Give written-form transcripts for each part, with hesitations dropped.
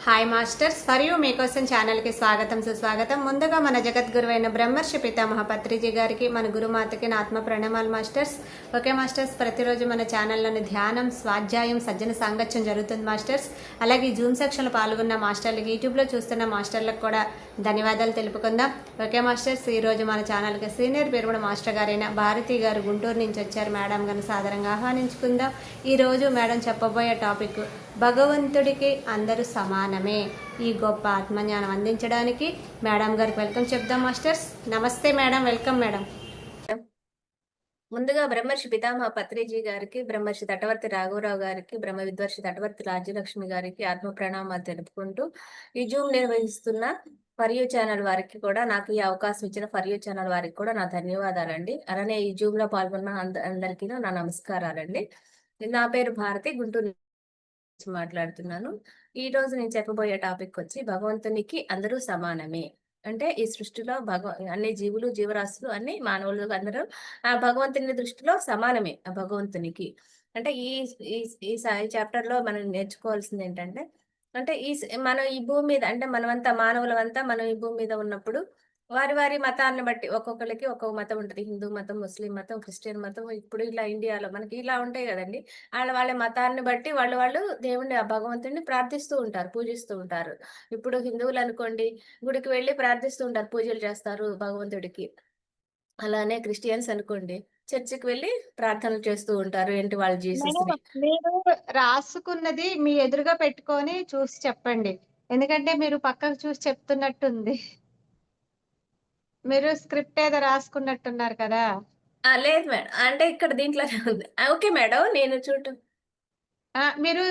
Hi masters, మరియు మీకోసం ఛానల్కి స్వాగతం సుస్వాగతం. ముందుగా మన జగద్గురువైన బ్రహ్మర్షి పితామహ పత్రిజీ గారికి, మన గురుమాతకి నా ఆత్మ ప్రణామాలు మాస్టర్స్. ఓకే మాస్టర్స్, ప్రతిరోజు మన ఛానల్లోని ధ్యానం, స్వాధ్యాయం, సజ్జన సాంగత్యం జరుగుతుంది మాస్టర్స్. అలాగే జూమ్ సెక్షన్లో పాల్గొన్న మాస్టర్లకి, యూట్యూబ్లో చూస్తున్న మాస్టర్లకు కూడా ధన్యవాదాలు తెలుపుకుందాం. ఓకే మాస్టర్స్, ఈరోజు మన ఛానల్కి సీనియర్ పేరుమడ మాస్టర్ గారైన భారతి గారు గుంటూరు నుంచి వచ్చారు. మేడం గారిని సాధారణంగా ఆహ్వానించుకుందాం. ఈరోజు మేడం చెప్పబోయే టాపిక్ భగవంతుడికి అందరూ సమానమే. ఈ గొప్ప ఆత్మజ్ఞానం అందించడానికి మేడం గారికి వెల్కమ్ చెప్దాం మాస్టర్స్. నమస్తే మేడం, వెల్కమ్ మేడం. ముందుగా బ్రహ్మర్షి పితామహ పత్రిజీ గారికి, బ్రహ్మర్షి తటవర్తి రాఘవరావు గారికి, బ్రహ్మ విద్వర్షి తటవర్తి రాజ్యలక్ష్మి గారికి ఆత్మ ప్రణామాలు తెలుపుకుంటూ ఈ జూమ్ నిర్వహిస్తున్న ఫర్యూ ఛానల్ వారికి కూడా, నాకు ఈ అవకాశం ఇచ్చిన ఫర్యూ ఛానల్ వారికి కూడా నా ధన్యవాదాలండి. అలానే ఈ జూమ్ లో పాల్గొన్న అందరికీ నా నమస్కారాలండి. నా పేరు భారతి, గుంటూరు మాట్లాడుతున్నాను. ఈ రోజు నేను చెప్పబోయే టాపిక్ వచ్చి భగవంతునికి అందరూ సమానమే. అంటే ఈ సృష్టిలో అన్ని జీవులు, జీవరాశులు, అన్ని మానవులు అందరూ ఆ భగవంతుని దృష్టిలో సమానమే. ఆ భగవంతునికి అంటే ఈ ఈ ఈ చాప్టర్ లో మనం నేర్చుకోవాల్సింది ఏంటంటే, అంటే మనం ఈ భూమి మీద, అంటే మనమంతా మానవులమంతా మనం ఈ భూమి మీద ఉన్నప్పుడు వారి వారి మతాన్ని బట్టి ఒక్కొక్కరికి ఒక్కొక్క మతం ఉంటది. హిందూ మతం, ముస్లిం మతం, క్రిస్టియన్ మతం, ఇప్పుడు ఇలా ఇండియాలో మనకి ఇలా ఉంటాయి కదండి. వాళ్ళ మతాన్ని బట్టి వాళ్ళు దేవుణ్ణి, ఆ భగవంతుడిని ప్రార్థిస్తూ ఉంటారు, పూజిస్తూ ఉంటారు. ఇప్పుడు హిందువులు అనుకోండి, గుడికి వెళ్లి ప్రార్థిస్తూ ఉంటారు, పూజలు చేస్తారు భగవంతుడికి. అలానే క్రిస్టియన్స్ అనుకోండి, చర్చికి వెళ్లి ప్రార్థనలు చేస్తూ ఉంటారు, ఏంటి వాళ్ళ జీసస్ మేడం, ని. మీరు రాసుకున్నది మీ ఎదురుగా పెట్టుకొని చూసి చెప్పండి. ఎందుకంటే మీరు పక్కకు చూసి చెప్తున్నట్టుంది. మీరు స్క్రిప్ట్ ఏదో రాసుకున్నట్టున్నారు కదా. లేదు మేడం, అంటే ఇక్కడ దీంట్లోనే ఉంది. ఓకే మేడం, నేను చూడటం. మీరు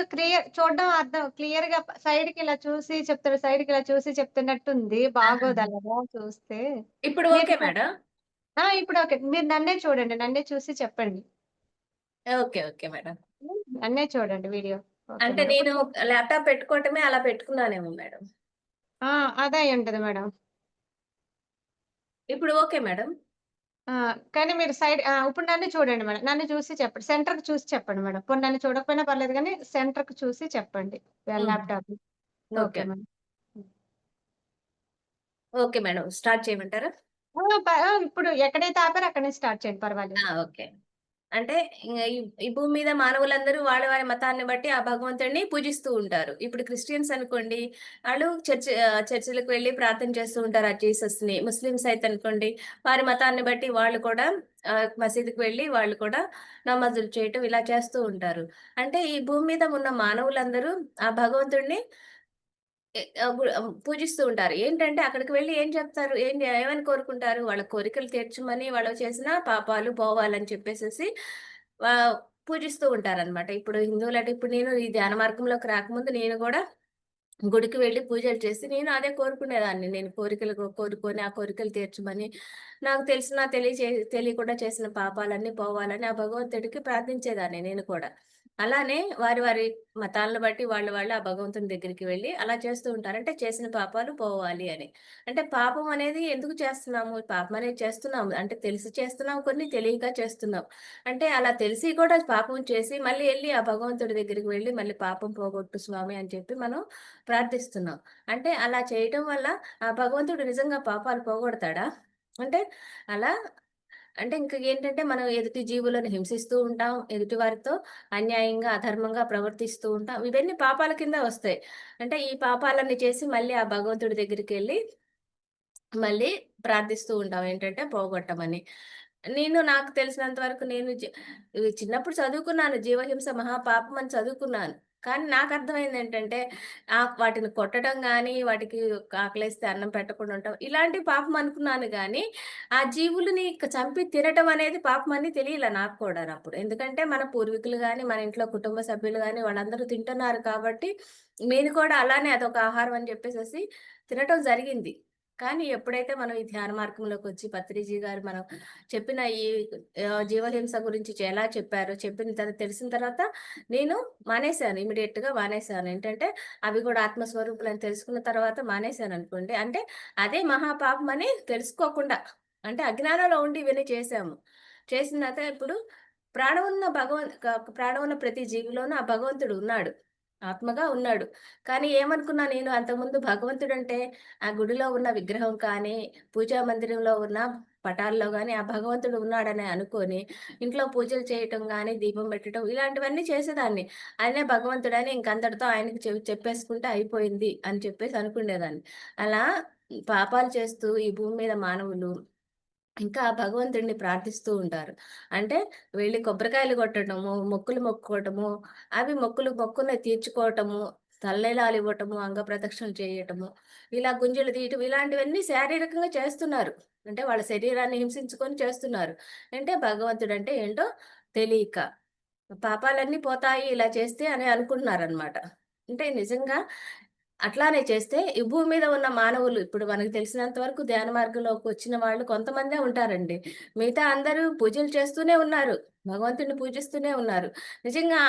చూడడం అర్థం క్లియర్ గా సైడ్ కి ఇలా చూసి చెప్తారు, సైడ్ కి ఇలా చూసి చెప్తున్నట్టుంది. బాగోదు ఆహాహా. అలాగా చూస్తే. ఇప్పుడు మీరు ఓకే మేడం. ఇప్పుడు ఓకే. మీరు నన్నే చూడండి, నన్నే చూసి చెప్పండి. Okay okay madam. నన్నే చూడండి వీడియో. ఓకే అంటే మేడం. ఇప్పుడు నేను ల్యాప్టాప్ పెట్టుకోవటమే అలా పెట్టుకున్నానేమో మేడం. అదే అయి ఉంటది మేడం. ఇప్పుడు ఓకే మేడం. ఆ! కానీ మీరు ఇప్పుడు నన్ను చూడండి మేడం. నన్ను చూసి చెప్పండి. సెంటర్‌కి చూసి చెప్పండి మేడం. పోనీ నన్ను చూడకపోయినా పర్లేదు గానీ సెంటర్‌కి చూసి చెప్పండి. హ్మ్. ల్యాప్‌టాప్‌ని. Okay okay. మేడం. హ్మ్. Okay madam. స్టార్ట్ చేయమంటారా? ఇప్పుడు ఎక్కడైతే ఆపారో అక్కడి నుంచి స్టార్ట్ చేయండి, పర్వాలేదు. ఓకే. అంటే ఇంగ ఈ ఈ భూమి మీద మానవులందరూ వాళ్ళ వారి మతాన్ని బట్టి ఆ భగవంతుడిని పూజిస్తూ ఉంటారు. ఇప్పుడు క్రిస్టియన్స్ అనుకోండి, ఆళ్ళు చర్చిలకు వెళ్లి ప్రార్థన చేస్తూ ఉంటారు ఆ జీసస్‌ని. ముస్లిమ్స్ అయితే అనుకోండి, వారి మతాన్ని బట్టి వాళ్ళు కూడా మసీదుకి వెళ్లి వాళ్ళు కూడా నమాజులు చేయటం ఇలా చేస్తూ ఉంటారు. అంటే ఈ భూమి మీద ఉన్న మానవులందరూ ఆ భగవంతుడిని పూజిస్తూ ఉంటారు. ఏంటంటే అక్కడికి వెళ్లి ఏం చెప్తారు? ఏమని కోరుకుంటారు? వాళ్ళ కోరికలు తీర్చమని, వాళ్ళు చేసిన పాపాలు పోవాలని చెప్పేసేసి పూజిస్తూ ఉంటారనమాట. ఇప్పుడు హిందువులంటే, ఇప్పుడు నేను ఈ ధ్యాన మార్గంలోకి రాకముందు నేను గూడా గుడికి వెళ్లి పూజలు చేసి నేను అదే కోరుకునేదాన్ని. నేను కోరికలు కోరుకొని ఆ కోరికలు తీర్చమని, నాకు తెలిసిన తెలియకుండా చేసిన పాపాలన్నీ పోవాలని ఆ భగవంతుడికి ప్రార్థించేదాన్ని నేను కూడా. అలానే వారి వారి మతాలను బట్టి వాళ్ళు ఆ భగవంతుని దగ్గరికి వెళ్లి అలా చేస్తూ ఉంటారు. అంటే చేసిన పాపాలు పోవాలి అని. అంటే పాపం అనేది ఎందుకు చేస్తున్నాము? పాపం అనేది చేస్తున్నాము. అంటే తెలిసి చేస్తున్నాం, కొన్ని తెలియక చేస్తున్నాం. అంటే అలా తెలిసి కూడా పాపం చేసి మళ్ళీ ఎళ్లి ఆ భగవంతుడి దగ్గరికి వెళ్లి మళ్ళీ పాపం పోగొట్టు స్వామి అని చెప్పి మనం ప్రార్థిస్తున్నాం. అంటే అలా చేయటం వల్ల ఆ భగవంతుడు నిజంగా పాపాలు పోగొడతాడా? అంటే అలా అంటే ఇంక ఏంటంటే మనం ఎదుటి జీవులను హింసిస్తూ ఉంటాం. ఎదుటి వారితో అన్యాయంగా, అధర్మంగా ప్రవర్తిస్తూ ఉంటాం. ఇవన్నీ పాపాల కింద వస్తాయి. అంటే ఈ పాపాలన్నీ చేసి మళ్ళీ ఆ భగవంతుడి దగ్గరికెళ్లి మళ్ళీ ప్రార్థిస్తూ ఉంటాం. ఏంటంటే పోగొట్టమని. నాకు తెలిసినంత వరకు చిన్నప్పుడు చదువుకున్నాను. జీవహింస మహాపాపం అని చదువుకున్నాను. కానీ నాకర్థమైందేంటంటే, వాటిని కొట్టడం గానీ, వాటికి ఆకలేస్తే అన్నం పెట్టకుండా ఉండటం, ఇలాంటివి పాపం అనుకున్నాను గానీ, ఆ జీవులని చంపి తినటం అనేది పాపమని తెలియలే నాకు కూడానప్పుడు. ఎందుకంటే మన పూర్వీకులు గానీ, మన ఇంట్లో కుటుంబ సభ్యులు గానీ వాళ్ళందరూ తింటున్నారు కాబట్టి, నేను కూడా అలానే అదొక ఆహారం అని చెప్పేసేసి తినటం జరిగింది. కానీ ఎప్పుడైతే మనం ఈ ధ్యాన మార్గంలోకొచ్చి పత్రిజీ గారు మనం చెప్పిన ఈ జీవహింస గురించి ఎలా చెప్పారో తెలిసిన తర్వాత నేను మానేశాను. ఇమ్మీడియేట్‌గా మానేశాను. ఏంటంటే అవి కూడా ఆత్మస్వరూపులని తెలుసుకున్న తర్వాత మానేశాననుకోండి. అంటే అదే మహాపాపమని తెలుసుకోకుండా, అంటే అజ్ఞానంలో ఉండి ఇవన్నీ చేశాము. చేసిన తర్వాత ఇప్పుడు ప్రాణం ఉన్న భగవన్ క ప్రాణం ఉన్న ప్రతి జీవిలోనూ ఆ భగవంతుడు ఉన్నాడు. ఆత్మగా ఉన్నాడు. కానీ ఏమనుకున్నా నేను అంతకుముందు భగవంతుడంటే ఆ గుడిలో ఉన్న విగ్రహం కానీ, పూజా మందిరంలో ఉన్న పటాల్లో గాని ఆ భగవంతుడు ఉన్నాడని అనుకోని, ఇంట్లో పూజలు చేయటం గాని, దీపం పెట్టడం ఇలాంటివన్నీ చేసేదాన్ని. ఆయనే భగవంతుడని ఇంకంతటితో ఆయనకి చెప్పేసుకుంటే అయిపోయింది అని చెప్పేసి అనుకునేదాన్ని. అలా పాపాలు చేస్తూ ఈ భూమి మీద మానవులు ఇంకా ఆ భగవంతుడిని ప్రార్థిస్తూ ఉంటారు. అంటే వెళ్లి కొబ్బరికాయలు కొట్టడము, మొక్కులు మొక్కుకోవటము, అవి మొక్కులు తీర్చుకోవటము, తలనీలాలు ఇవ్వటము, అంగప్రదక్షిణలు చేయటము, ఇలా గుంజలు తీయటం ఇలాంటివన్నీ శారీరకంగా చేస్తున్నారు. అంటే వాళ్ళ శరీరాన్ని హింసించుకొని చేస్తున్నారు. అంటే భగవంతుడంటే ఏంటో తెలియక. పాపాలన్నీ పోతాయి ఇలా చేస్తే అని అనుకుంటున్నారనమాట. అంటే నిజంగా అట్లానే చేస్తే ఈ భూమి మీద ఉన్న మానవులు ఇప్పుడు మనకు తెలిసినంత వరకు ధ్యాన మార్గంలోకి వచ్చిన వాళ్ళు కొంతమందే ఉంటారండి. మిగతా అందరూ పూజలు చేస్తూనే ఉన్నారు. భగవంతుడిని పూజిస్తూనే ఉన్నారు. నిజంగా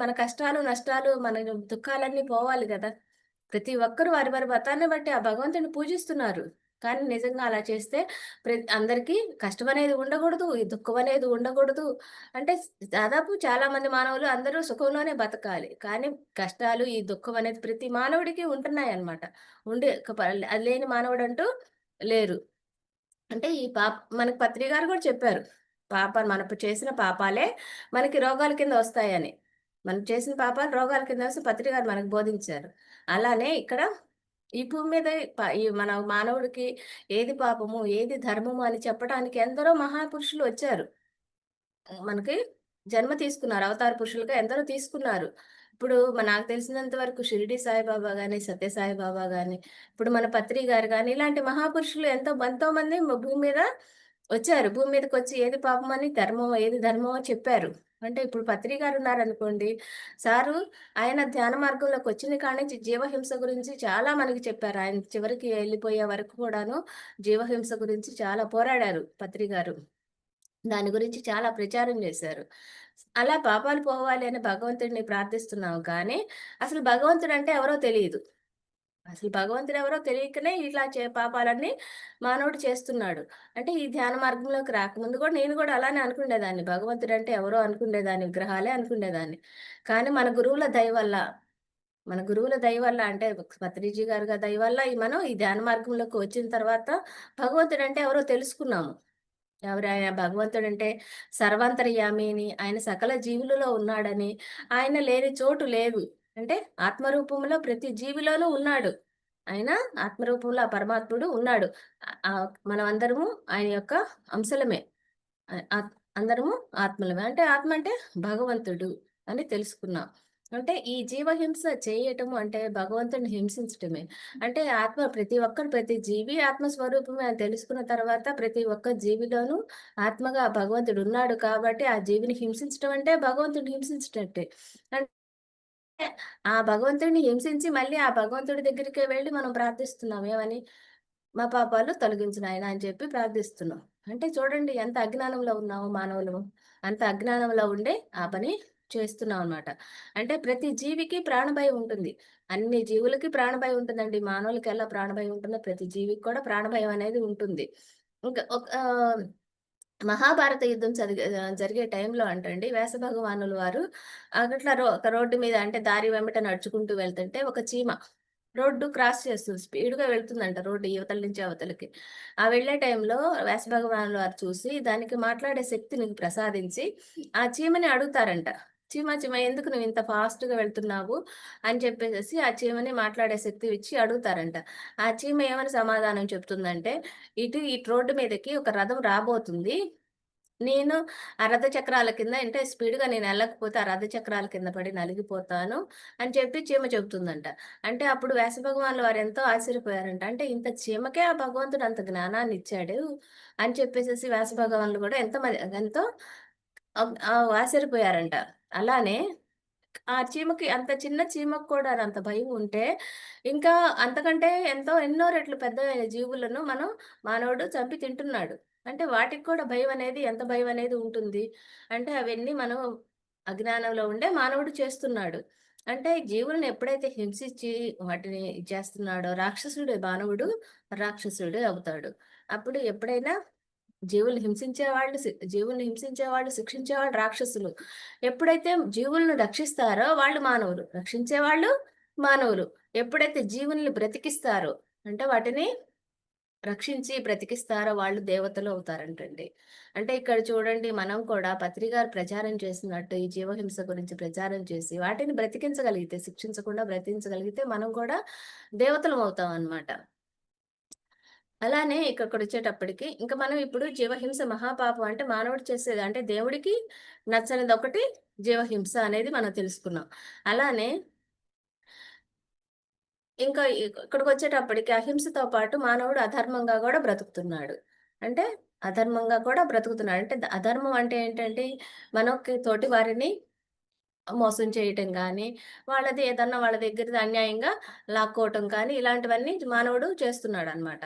మన కష్టాలు, నష్టాలు, మన దుఃఖాలన్నీ పోవాలి గదా! ప్రతి ఒక్కరు వారి వారి మతాన్ని బట్టి ఆ భగవంతుడిని పూజిస్తున్నారు. కానీ నిజంగా అలా చేస్తే అందరికీ కష్టమనేది ఉండకూడదు. ఈ దుఃఖమనేది ఉండకూడదు. అంటే దాదాపు చాలా మంది మానవులు అందరూ సుఖంలోనే బతకాలి. కానీ కష్టాలు, ఈ దుఃఖం అనేది ప్రతి మానవుడికి ఉంటున్నాయన్నమాట. ఉండే ఒక అది లేని మానవుడంటూ లేరు. అంటే ఈ మనకి పత్రి గారు గూడా చెప్పారు. చేసిన పాపాలే మనకి రోగాల కింద వస్తాయని. మనం చేసిన పాపాలు రోగాల కింద వస్తే పత్రి గారు మనకు బోధించారు. అలానే ఇక్కడ ఈ భూమి మీద ఈ మన మానవుడికి ఏది పాపము, ఏది ధర్మము అని చెప్పడానికి ఎందరో మహాపురుషులు వచ్చారు. మనకి జన్మ తీసుకున్నారు. అవతార పురుషులుగా ఎందరో తీసుకున్నారు. ఇప్పుడు నాకు తెలిసినంత వరకు షిరిడి సాయిబాబా గాని, సత్య సాయిబాబా గాని, ఇప్పుడు మన పత్రి గారు గాని, ఇలాంటి మహాపురుషులు ఎంతోమంది భూమి మీద వచ్చారు. భూమి మీదకొచ్చి ఏది పాపమని, ఏది ధర్మమో చెప్పారు. అంటే ఇప్పుడు పత్రి గారు ఉన్నారనుకోండి, సారు ఆయన ధ్యాన మార్గంలోకొచ్చిన కాడ్నుంచి జీవహింస గురించి చాలా మనకి చెప్పారు. ఆయన చివరికి ఎళ్ళిపోయే వరకు కూడాను జీవహింస గురించి చాలా పోరాడారు పత్రి గారు. దాని గురించి చాలా ప్రచారం జేశారు. అలా పాపాలు పోవాలి అని భగవంతుడిని ప్రార్థిస్తున్నాం కానీ, అసలు భగవంతుడంటే ఎవరో తెలీదు. అసలు భగవంతుడెవరో తెలియకనే ఇట్లా పాపాలన్నీ మానవుడు చేస్తున్నాడు. అంటే ఈ ధ్యాన మార్గంలోకి రాకముందు గూడా నేను గూడా అలానే అనుకునేదాన్ని. భగవంతుడంటే ఎవరో అనుకునేదాన్ని. విగ్రహాలే అనుకునేదాన్ని. కానీ మన గురువుల దయ వల్ల అంటే పత్రిజీ గారి దయ వల్ల మనం ఈ ధ్యాన మార్గంలోకి వచ్చిన తర్వాత భగవంతుడంటే ఎవరో తెలుసుకున్నాము. ఎవరాయన భగవంతుడంటే సర్వాంతర్యామి అని, ఆయన సకల జీవులలో ఉన్నాడని, ఆయన లేని చోటు లేదు. అంటే ఆత్మరూపంలో ప్రతి జీవిలోనూ ఉన్నాడు. ఆయన ఆత్మరూపంలో ఆ పరమాత్ముడు ఉన్నాడు. మనమందరము ఆయన యొక్క అంశలమే. ఆహ్, ఆత్ అందరము ఆత్మలమే. అంటే ఆత్మ అంటే భగవంతుడు అని తెలుసుకున్నాం. అంటే ఈ జీవహింస చేయటము అంటే భగవంతుడిని హింసించటమే. అంటే ప్రతి జీవి ఆత్మ స్వరూపమే అని తెలుసుకున్న తర్వాత ప్రతి ఒక్క జీవిలోనూ ఆత్మగా భగవంతుడు ఉన్నాడు కాబట్టి ఆ జీవిని హింసించటం అంటే భగవంతుడిని హింసించినట్టే. అంటే ఆ భగవంతుడిని హింసించి మళ్ళీ ఆ భగవంతుడి దగ్గరికే వెళ్లి మనం ప్రార్థిస్తున్నాం. ఏమని? మా పాపాలు తొలగించు నాయనా అని చెప్పి ప్రార్థిస్తున్నాం. అంటే చూడండి ఎంత అజ్ఞానంలో ఉన్నామో మానవులము. అంత అజ్ఞానంలో ఉండే ఆ పని చేస్తున్నాం అన్నమాట. అంటే ప్రతి జీవికి ప్రాణభయం ఉంటుంది. అన్ని జీవులకి ప్రాణభయం ఉంటుందండి. మానవులకి ఎలా ప్రాణభయం ఉంటుందో ప్రతి జీవికి కూడా ప్రాణభయం అనేది ఉంటుంది. ఇంకా మహాభారత యుద్ధం జరిగే టైంలో అంటండి వ్యాస భగవానుల వారు అగట్ల ఒక రోడ్డు మీద అంటే దారి వెంబట నడుచుకుంటూ వెళ్తుంటే ఒక చీమ రోడ్డు క్రాస్ చేస్తుంది. స్పీడ్‌గా వెళ్తుందంట రోడ్డు ఇవతల నుంచి అవతలకి. ఆ వెళ్ళే టైంలో వ్యాస భగవానుల వారు చూసి దానికి మాట్లాడే శక్తిని ప్రసాదించి ఆ చీమని అడుగుతారంట. "చీమ చీమ ఎందుకు నువ్వు ఇంత ఫాస్ట్‌గా వెళ్తున్నావు?" అని చెప్పేసేసి ఆ చీమని మాట్లాడే శక్తి ఇచ్చి అడుగుతారంట. ఆ చీమ ఏమని సమాధానం చెప్తుందంటే, ఇటు రోడ్డు మీదకి ఒక రథం రాబోతుంది. నేను ఆ రథ చక్రాల కింద అంటే స్పీడ్‌గా నేనెళ్ళకపోతే ఆ రథ చక్రాల కింద పడి నలిగిపోతాను అని చెప్పి చీమ చెప్తుందంట. అంటే అప్పుడు వ్యాసభగవానులు వారెంతో ఆశ్చర్యపోయారంట. అంటే ఇంత చీమకే ఆ భగవంతుడు అంత జ్ఞానాన్నిచ్చాడు అని చెప్పేసేసి వ్యాసభగవానులు కూడా ఎంతో ఆశ్చర్యపోయారంట. అలానే ఆ చీమకి అంత చిన్న చీమకు కూడా అంత భయం ఉంటే, ఇంకా అంతకంటే ఎన్నో రెట్లు పెద్దవైన జీవులను మానవుడు చంపి తింటున్నాడు. అంటే వాటికి కూడా భయమనేది ఎంత భయమనేది ఉంటుంది. అంటే అవన్నీ అజ్ఞానంలో ఉండే మానవుడు చేస్తున్నాడు. అంటే జీవులను ఎప్పుడైతే హింసించి వాటిని చేస్తున్నాడో మానవుడు రాక్షసుడే అవుతాడు. అప్పుడు ఎప్పుడైనా జీవుల్ని హింసించేవాళ్ళు, శిక్షించేవాళ్ళు రాక్షసులు. ఎప్పుడైతే జీవులను రక్షిస్తారో వాళ్ళు మానవులు. రక్షించేవాళ్ళు మానవులు. ఎప్పుడైతే జీవుల్ని బ్రతికిస్తారో అంటే వాటిని రక్షించి బ్రతికిస్తారో వాళ్ళు దేవతలు అవుతారంటండి. అంటే ఇక్కడ చూడండి మనం కూడా పత్రి గారు ప్రచారం చేసినట్టు ఈ జీవహింస గురించి ప్రచారం చేసి వాటిని బ్రతికించగలిగితే, శిక్షించకుండా బ్రతికించగలిగితే మనం కూడా దేవతలం అవుతామనమాట. అలానే ఇక్కడికొచ్చేటప్పటికి ఇంక మనం ఇప్పుడు జీవహింస మహాపాపం అంటే మానవుడు చేసేది అంటే దేవుడికి నచ్చనిదొకటి జీవహింస అనేది మనం తెలుసుకున్నాం. అలానే ఇంకా ఇక్కడికొచ్చేటప్పటికి అహింసతో పాటు మానవుడు అధర్మంగా గూడా బ్రతుకుతున్నాడు. అంటే అధర్మంగా కూడా బ్రతుకుతున్నాడు. అంటే అధర్మం అంటే ఏంటంటే మనకి తోటి వారిని మోసం చేయటం గానీ, వాళ్ళది ఏదన్నా వాళ్ళ దగ్గరది అన్యాయంగా లాక్కోవటం కానీ, ఇలాంటివన్నీ మానవుడు చేస్తున్నాడనమాట.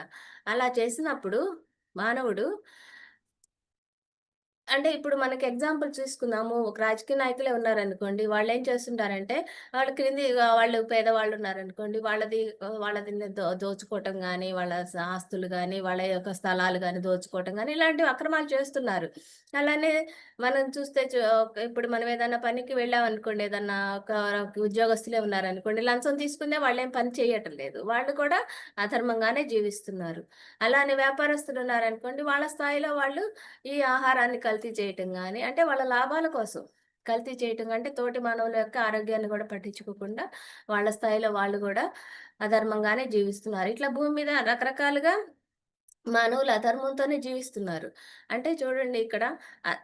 అలా చేసినప్పుడు మానవుడు అంటే ఇప్పుడు మనకి ఎగ్జాంపుల్ తీసుకుందాము. ఒక రాజకీయ నాయకులే ఉన్నారనుకోండి. వాళ్ళేం చేస్తుంటారంటే, వాళ్ళు పేదవాళ్ళున్నారనుకోండి. వాళ్ళది దోచుకోవటం గానీ, వాళ్ళ ఆస్తులు గానీ, వాళ్ళ యొక్క స్థలాలు గానీ దోచుకోవటం గానీ, ఇలాంటివి అక్రమాలు చేస్తున్నారు. అలానే మనం చూస్తే ఇప్పుడు మనం ఏదన్నా పనికి వెళ్ళామనుకోండి. ఏదన్నా ఒక ఉద్యోగస్తులే ఉన్నారనుకోండి. లంచం తీసుకుందే వాళ్ళేం పని చేయటం లేదు. వాళ్ళు కూడా అధర్మంగానే జీవిస్తున్నారు. అలానే వ్యాపారస్తులున్నారనుకోండి. వాళ్ళ స్థాయిలో వాళ్ళు ఈ ఆహారాన్ని కల్తీ చేయటం గాని, అంటే వాళ్ళ లాభాల కోసం కల్తీ చేయటం అంటే తోటి మానవుల యొక్క ఆరోగ్యాన్ని గూడా పట్టించుకోకుండా వాళ్ళ స్థాయిలో వాళ్ళు గూడా అధర్మంగానే జీవిస్తున్నారు. ఇట్లా భూమి మీద రకరకాలుగా మానవులు అధర్మంతోనే జీవిస్తున్నారు. అంటే చూడండి ఇక్కడ ఆహ్,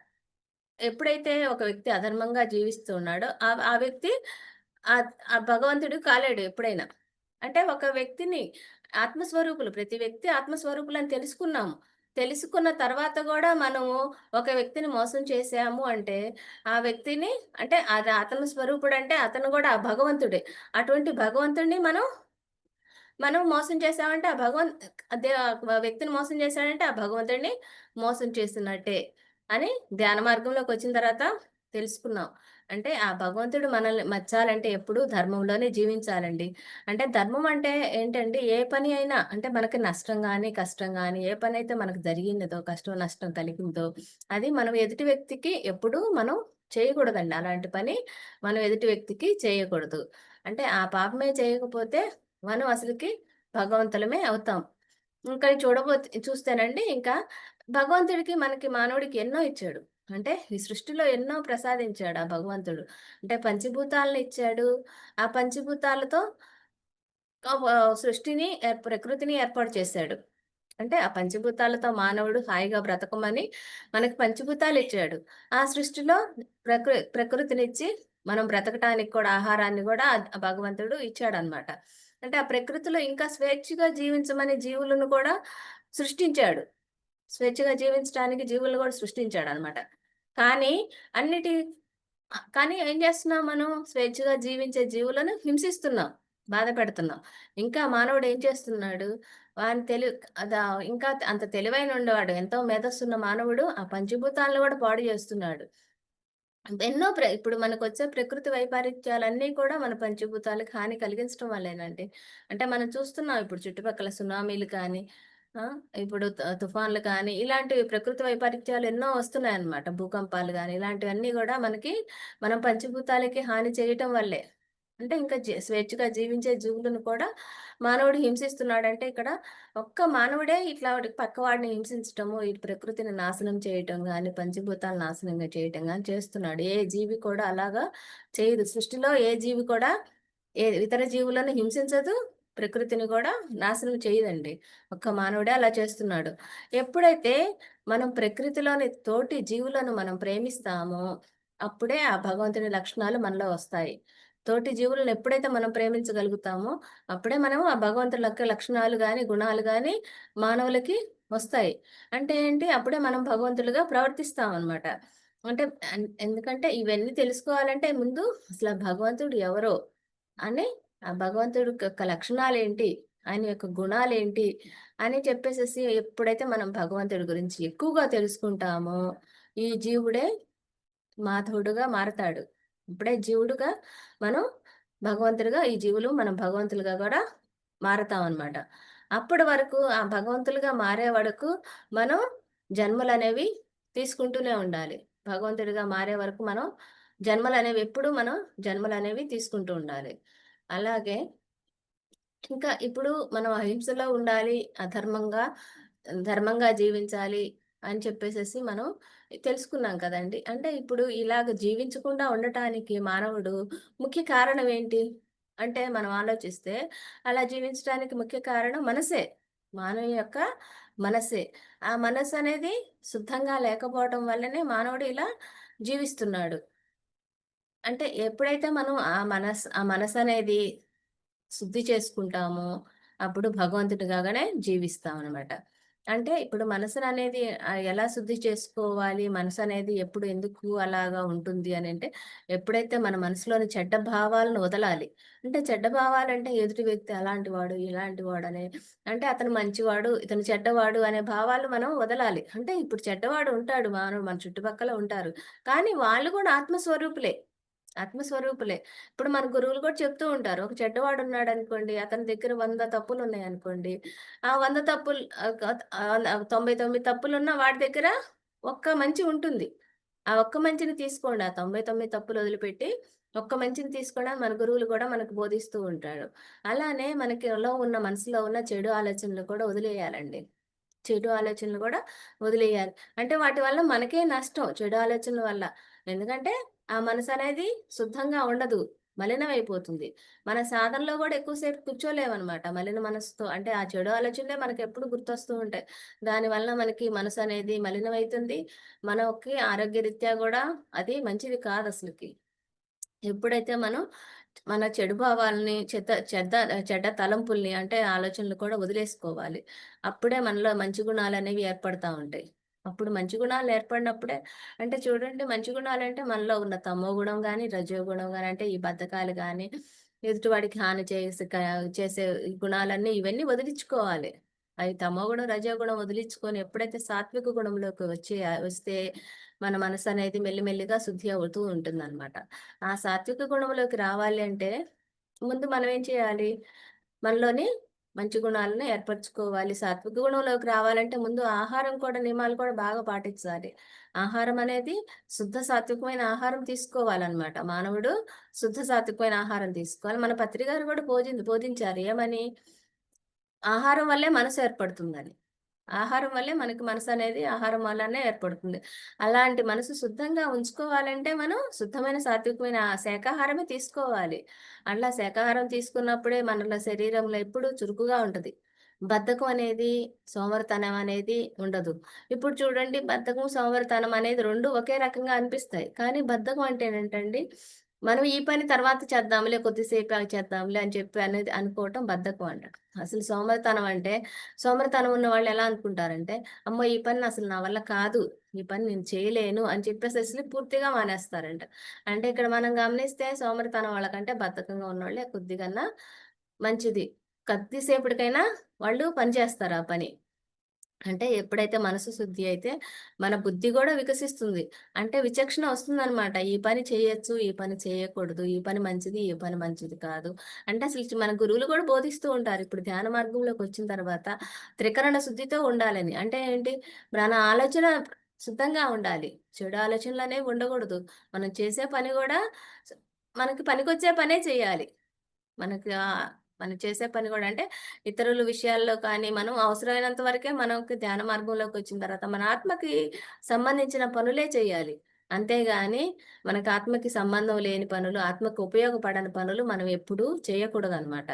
ఎప్పుడైతే ఒక వ్యక్తి అధర్మంగా జీవిస్తూ ఉన్నాడో ఆ వ్యక్తి ఆ భగవంతుడు కాలేడు ఎప్పుడైనా. అంటే ఒక వ్యక్తిని ప్రతి వ్యక్తి ఆత్మస్వరూపులని తెలుసుకున్నాము. తెలుసుకున్న తర్వాత గూడా మనము ఒక వ్యక్తిని మోసం చేశాము అంటే, ఆ వ్యక్తిని అంటే అది ఆత్మ స్వరూపుడంటే అతను గూడా ఆ భగవంతుడే. అటువంటి భగవంతుడిని మనం మోసం చేశామంటే ఆ వ్యక్తిని మోసం చేశాడంటే ఆ భగవంతుడిని మోసం చేస్తున్నట్టే అని ధ్యాన మార్గంలోకొచ్చిన తర్వాత తెలుసుకున్నాం. అంటే ఆ భగవంతుడు మనల్ని మెచ్చాలంటే ఎప్పుడూ ధర్మంలోనే జీవించాలండి. అంటే ధర్మం అంటే ఏంటంటే ఏ పని అయినా అంటే మనకి నష్టం గాని, కష్టం గాని ఏ పనైతే మనకు జరిగినదో కష్టం, నష్టం కలిగిందో అది మనం ఎదుటి వ్యక్తికి ఎప్పుడూ మనం చేయకూడదండి. అలాంటి పని మనం ఎదుటి వ్యక్తికి చేయకూడదు. అంటే ఆ పాపమే చేయకపోతే మనం అసలకి భగవంతులమే అవుతాం. ఇంకా చూస్తేనండి ఇంకా భగవంతుడికి మనకి మానవుడికి ఎన్నో ఇచ్చాడు. అంటే ఈ సృష్టిలో ఎన్నో ప్రసాదించాడు ఆ భగవంతుడు. అంటే పంచభూతాలను ఇచ్చాడు. ఆ పంచభూతాలతో సృష్టిని ప్రకృతిని ఏర్పాటు చేశాడు. అంటే ఆ పంచభూతాలతో మానవుడు హాయిగా బ్రతకమని మనకి పంచభూతాలిచ్చాడు. ఆ సృష్టిలో ప్రకృతినిచ్చి మనం బ్రతకటానికి కూడా ఆహారాన్ని గూడా ఆ భగవంతుడు ఇచ్చాడనమాట. అంటే ఆ ప్రకృతిలో ఇంకా స్వేచ్ఛగా జీవించమని జీవులను కూడా సృష్టించాడు. స్వేచ్ఛగా జీవించటానికి జీవులను గూడా సృష్టించాడనమాట. కానీ అన్నిటి కానీ ఏం జేస్తున్నాం మనం? స్వేచ్ఛగా జీవించే జీవులను హింసిస్తున్నాం. బాధ పెడుతున్నాం. ఇంకా మానవుడు ఏం చేస్తున్నాడు? వాని తెలివి అదా ఇంకా అంత తెలివైనోడువాడు ఎంతో మేధస్సున్న మానవుడు ఆ పంచభూతాలను గూడా పాడు జేస్తున్నాడు. ఇప్పుడు మనకొచ్చే ప్రకృతి వైపరీత్యాలన్నీ కూడా మన పంచభూతాలకు హాని కలిగించడం వల్లేనండి. అంటే మనం చూస్తున్నాం ఇప్పుడు చుట్టుపక్కల సునామీలు కానీ, ఆ! ఇప్పుడు తుఫాన్లు కానీ, ఇలాంటివి ప్రకృతి వైపరీత్యాలు ఎన్నో వస్తున్నాయన్నమాట. భూకంపాలు గాని, ఇలాంటివన్నీ గూడా మనం పంచభూతాలకి హాని చేయటం వల్లే. అంటే ఇంకా స్వేచ్ఛగా జీవించే జీవులను కూడా మానవుడు హింసిస్తున్నాడంటే ఇక్కడ ఒక్క మానవుడే ఇట్లా పక్కవాడిని హింసించటము, ఈ ప్రకృతిని నాశనం చేయటం గాని, పంచభూతాలను నాశనంగా చేయటం గాని చేస్తున్నాడు. ఏ జీవి కూడా అలాగా చేయదు. సృష్టిలో ఏ జీవి కూడా ఇతర జీవులను హింసించదు. ప్రకృతిని కూడా నాశనం చేయదండి. ఒక్క మానవుడే అలా చేస్తున్నాడు. ఎప్పుడైతే మనం ప్రకృతిలోని తోటి జీవులను మనం ప్రేమిస్తామో, అప్పుడే ఆ భగవంతుని లక్షణాలు మనలో వస్తాయి. తోటి జీవులను ఎప్పుడైతే మనం ప్రేమించగలుగుతామో, అప్పుడే మనం ఆ భగవంతుడి యొక్క లక్షణాలు గాని, గుణాలు గాని మానవులకి వస్తాయి. అంటే ఏంటి? అప్పుడే మనం భగవంతులుగా ప్రవర్తిస్తామనమాట. అంటే ఎందుకంటే ఇవన్నీ తెలుసుకోవాలంటే ముందు అసల భగవంతుడు ఎవరో అని ఆ భగవంతుడి యొక్క లక్షణాలేంటి? ఆయన యొక్క గుణాలేంటి? అని చెప్పేసేసి ఎప్పుడైతే మనం భగవంతుడి గురించి ఎక్కువగా తెలుసుకుంటామో, ఈ జీవుడే మాధవుడుగా మారతాడు. ఇప్పుడే జీవుడుగా మనం ఈ జీవులు మనం భగవంతులుగా గూడా మారతామనమాట. అప్పటి వరకు ఆ భగవంతులుగా మారే వరకు మనం జన్మలనేవి తీసుకుంటూనే ఉండాలి. భగవంతుడిగా మారే వరకు మనం జన్మలనేవి ఎప్పుడూ మనం జన్మలనేవి తీసుకుంటూ ఉండాలి. అలాగే ఇంకా ఇప్పుడు మనం అహింసలో ఉండాలి, ధర్మంగా జీవించాలి అని చెప్పేసేసి మనం తెలుసుకున్నాం కదండీ! అంటే ఇప్పుడు ఇలాగ జీవించకుండా ఉండటానికి మానవుడు ముఖ్య కారణం ఏంటి? అంటే మనం ఆలోచిస్తే అలా జీవించడానికి ముఖ్య కారణం మనసే. మానవుని యొక్క మనసే. ఆ మనసనేది శుద్ధంగా లేకపోవటం వల్లనే మానవుడు ఇలా జీవిస్తున్నాడు. అంటే ఎప్పుడైతే మనం ఆ మనసనేది శుద్ధి చేసుకుంటామో, అప్పుడు భగవంతుడిలాగానే జీవిస్తామనమాట. అంటే ఇప్పుడు మనసుననేది ఎలా శుద్ధి చేసుకోవాలి? మనసనేది ఎప్పుడు, ఎందుకు అలాగా ఉంటుంది అనంటే, ఎప్పుడైతే మన మనసులోని చెడ్డ భావాలను వదలాలి. అంటే చెడ్డ భావాలంటే ఎదుటి వ్యక్తి అలాంటి వాడు, ఇలాంటి వాడనే అంటే అతను మంచివాడు, ఇతను చెడ్డవాడు అనే భావాలు మనం వదలాలి. అంటే ఇప్పుడు చెడ్డవాడు ఉంటాడు మానవుడు మన చుట్టుపక్కల ఉంటారు. కానీ వాళ్ళు కూడా ఆత్మస్వరూపులే. ఆత్మస్వరూపులే. ఇప్పుడు మన గురువులు కూడా చెప్తూ ఉంటారు. ఒక చెడ్డవాడున్నాడనుకోండి, అతని దగ్గర 100 తప్పులున్నాయనుకోండి, ఆ 100 తప్పులు 99 తప్పులున్న వాడి దగ్గర ఒక్క మంచి ఉంటుంది. ఆ ఒక్క మంచిని తీసుకోండి. ఆ 99 తప్పులు వదిలిపెట్టి, ఒక్క మంచిని తీసుకోండి అని మన గురువులు కూడా మనకు బోధిస్తూ ఉంటారు. అలానే మనసులో ఉన్న చెడు ఆలోచనలు కూడా వదిలేయాలండి. చెడు ఆలోచనలు గూడా వదిలేయాలి. అంటే వాటి వల్ల మనకే నష్టం చెడు ఆలోచనల వల్ల. ఎందుకంటే ఆ మనసనేది శుద్ధంగా ఉండదు. మలినమైపోతుంది. మన సాధనలో గూడా ఎక్కువ సేపు కూర్చోలేమనమాట. మలిన మనసుతో అంటే ఆ చెడు ఆలోచనలే మనకెప్పుడు గుర్తొస్తూ ఉంటాయి. దానివల్ల మనకి మనసనేది మలినమైతుంది. మనకి ఆరోగ్యరీత్యా గూడా అది మంచిది కాదసలకి. ఎప్పుడైతే మనం మన చెడు భావాల్ని, చెడ్డ తలంపుల్ని అంటే ఆలోచనలు కూడా వదిలేసుకోవాలి. అప్పుడే మనలో మంచి గుణాలనేవి ఏర్పడతా ఉంటాయి. అప్పుడు మంచి గుణాలు ఏర్పడినప్పుడే అంటే చూడండి మంచి గుణాలంటే మనలో ఉన్న తమో గుణం గాని, రజో గుణం గాని అంటే ఈ బద్ధకాలు గాని, ఎదుటివాడికి హాని చేసే ఈ గుణాలన్నీ ఇవన్నీ వదిలించుకోవాలి. అవి తమో గుణం, రజో గుణం వదిలించుకొని ఎప్పుడైతే సాత్విక గుణంలోకి వస్తే మన మనసనేది మెల్లిమెల్లిగా శుద్ధి అవుతూ ఉంటుందనమాట. ఆ సాత్విక గుణంలోకి రావాలి అంటే, ముందు మనం ఏం చేయాలి? మనలోని మంచి గుణాలను ఏర్పరచుకోవాలి. సాత్విక గుణంలోకి రావాలంటే ముందు ఆహారం కూడా నియమాలు కూడా బాగా పాటించాలి. ఆహారం అనేది శుద్ధ సాత్వికమైన ఆహారం తీసుకోవాలనమాట. మానవుడు శుద్ధ సాత్వికమైన ఆహారం తీసుకోవాలి. మన పత్రిగారు కూడా బోధించారు. ఏమని? ఆహారం వల్లే మనసు ఏర్పడుతుందని. ఆహారం వల్లే మనకి మనసనేది ఆహారం వల్లనే ఏర్పడుతుంది. అలాంటి మనసు శుద్ధంగా ఉంచుకోవాలంటే మనం శుద్ధమైన సాత్వికమైన శాకాహారమే తీసుకోవాలి. అట్లా శాకాహారం తీసుకున్నప్పుడే మనలో శరీరంలో ఎప్పుడూ చురుకుగా ఉంటది. బద్ధకం అనేది, సోమరితనం అనేది ఉండదు. ఇప్పుడు చూడండి బద్ధకం, సోమరితనం అనేది 2 ఒకే రకంగా అనిపిస్తాయి. కానీ బద్ధకం అంటే ఏంటండి, మనం ఈ పని తర్వాత చేద్దాంలే, కొద్దిసేపు ఆగి చేద్దాంలే అని చెప్పి అనేది అనుకోవటం బద్ధకం అంటారు. అసలు సోమరితనం అంటే సోమరితనం ఉన్నవాళ్ళు ఎలా అనుకుంటారంటే, అమ్మో! ఈ పని అసలు నా వల్ల కాదు. ఈ పని నేను చేయలేను అని చెప్పేసి అసలు పూర్తిగా మానేస్తారంట. అంటే ఇక్కడ మనం గమనిస్తే సోమరితనం వాళ్ళకంటే బద్ధకంగా ఉన్నోళ్ళే కొద్దిగన్నా మంచిది. కొద్దిసేపటికైనా వాళ్ళు పని చేస్తారు ఆ పని. అంటే ఎప్పుడైతే మనసు శుద్ధి అయితే, మన బుద్ధి గూడా వికసిస్తుంది. అంటే విచక్షణ వస్తుందనమాట. ఈ పని చేయొచ్చు, ఈ పని చేయకూడదు. ఈ పని మంచిది, ఈ పని మంచిది కాదు. అంటే అసలు మన గురువులు గూడా బోధిస్తూ ఉంటారు. ఇప్పుడు ధ్యాన మార్గంలోకొచ్చిన తర్వాత త్రికరణ శుద్ధితో ఉండాలని. అంటే ఏంటి? మన ఆలోచన శుద్ధంగా ఉండాలి. చెడు ఆలోచనలనేవి ఉండగూడదు. మనం చేసే పని గూడా స్ మనకి పనికొచ్చే పనే చేయాలి. మనకి మనం చేసే పని గూడా అంటే ఇతరుల విషయాల్లో కానీ, మనం అవసరమైనంత వరకే మనకి ధ్యాన మార్గంలోకొచ్చిన తర్వాత మన ఆత్మకి సంబంధించిన పనులే చేయాలి. అంతేగాని మనకు ఆత్మకి సంబంధం లేని పనులు, ఆత్మకు ఉపయోగపడని పనులు మనం ఎప్పుడూ చేయకూడదనమాట.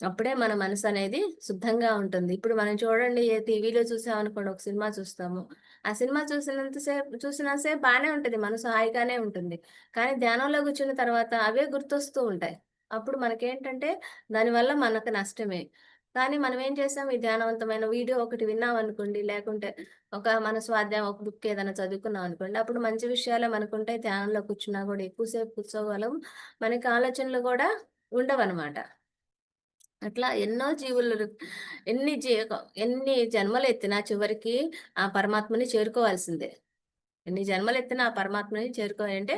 అప్పుడే మన మనసనేది శుద్ధంగా ఉంటుంది. ఇప్పుడు మనం చూడండి ఏ టీవీలో చూసామనుకోండి ఒక సినిమా చూస్తాము. ఆ సినిమా చూసినంత సేపు బానే ఉంటది. మనసు హాయిగానే ఉంటుంది. కానీ ధ్యానంలో కూర్చున్న తర్వాత అవే గుర్తొస్తూ ఉంటాయి. అప్పుడు మనకేంటంటే దానివల్ల మనకు నష్టమే. కానీ మనం ఏం చేసాం ఈ ధ్యానవంతమైన వీడియో ఒకటి విన్నామనుకోండి, లేకుంటే మన స్వాధ్యాయం ఒక బుక్ ఏదైనా చదువుకున్నాం అనుకోండి, అప్పుడు మంచి విషయాలే మనకుంటాయి. ధ్యానంలో కూర్చున్నా గూడా ఎక్కువ సేపు కూర్చోగలం. మనకి ఆలోచనలు గూడా ఉండవనమాట. అట్లా ఎన్నో జీవులు ఎన్ని జీ ఎన్ని జన్మలెత్తినా చివరికి ఆ పరమాత్మని చేరుకోవాల్సిందే. ఎన్ని జన్మలెత్తినా ఆ పరమాత్మని చేరుకోవాలంటే,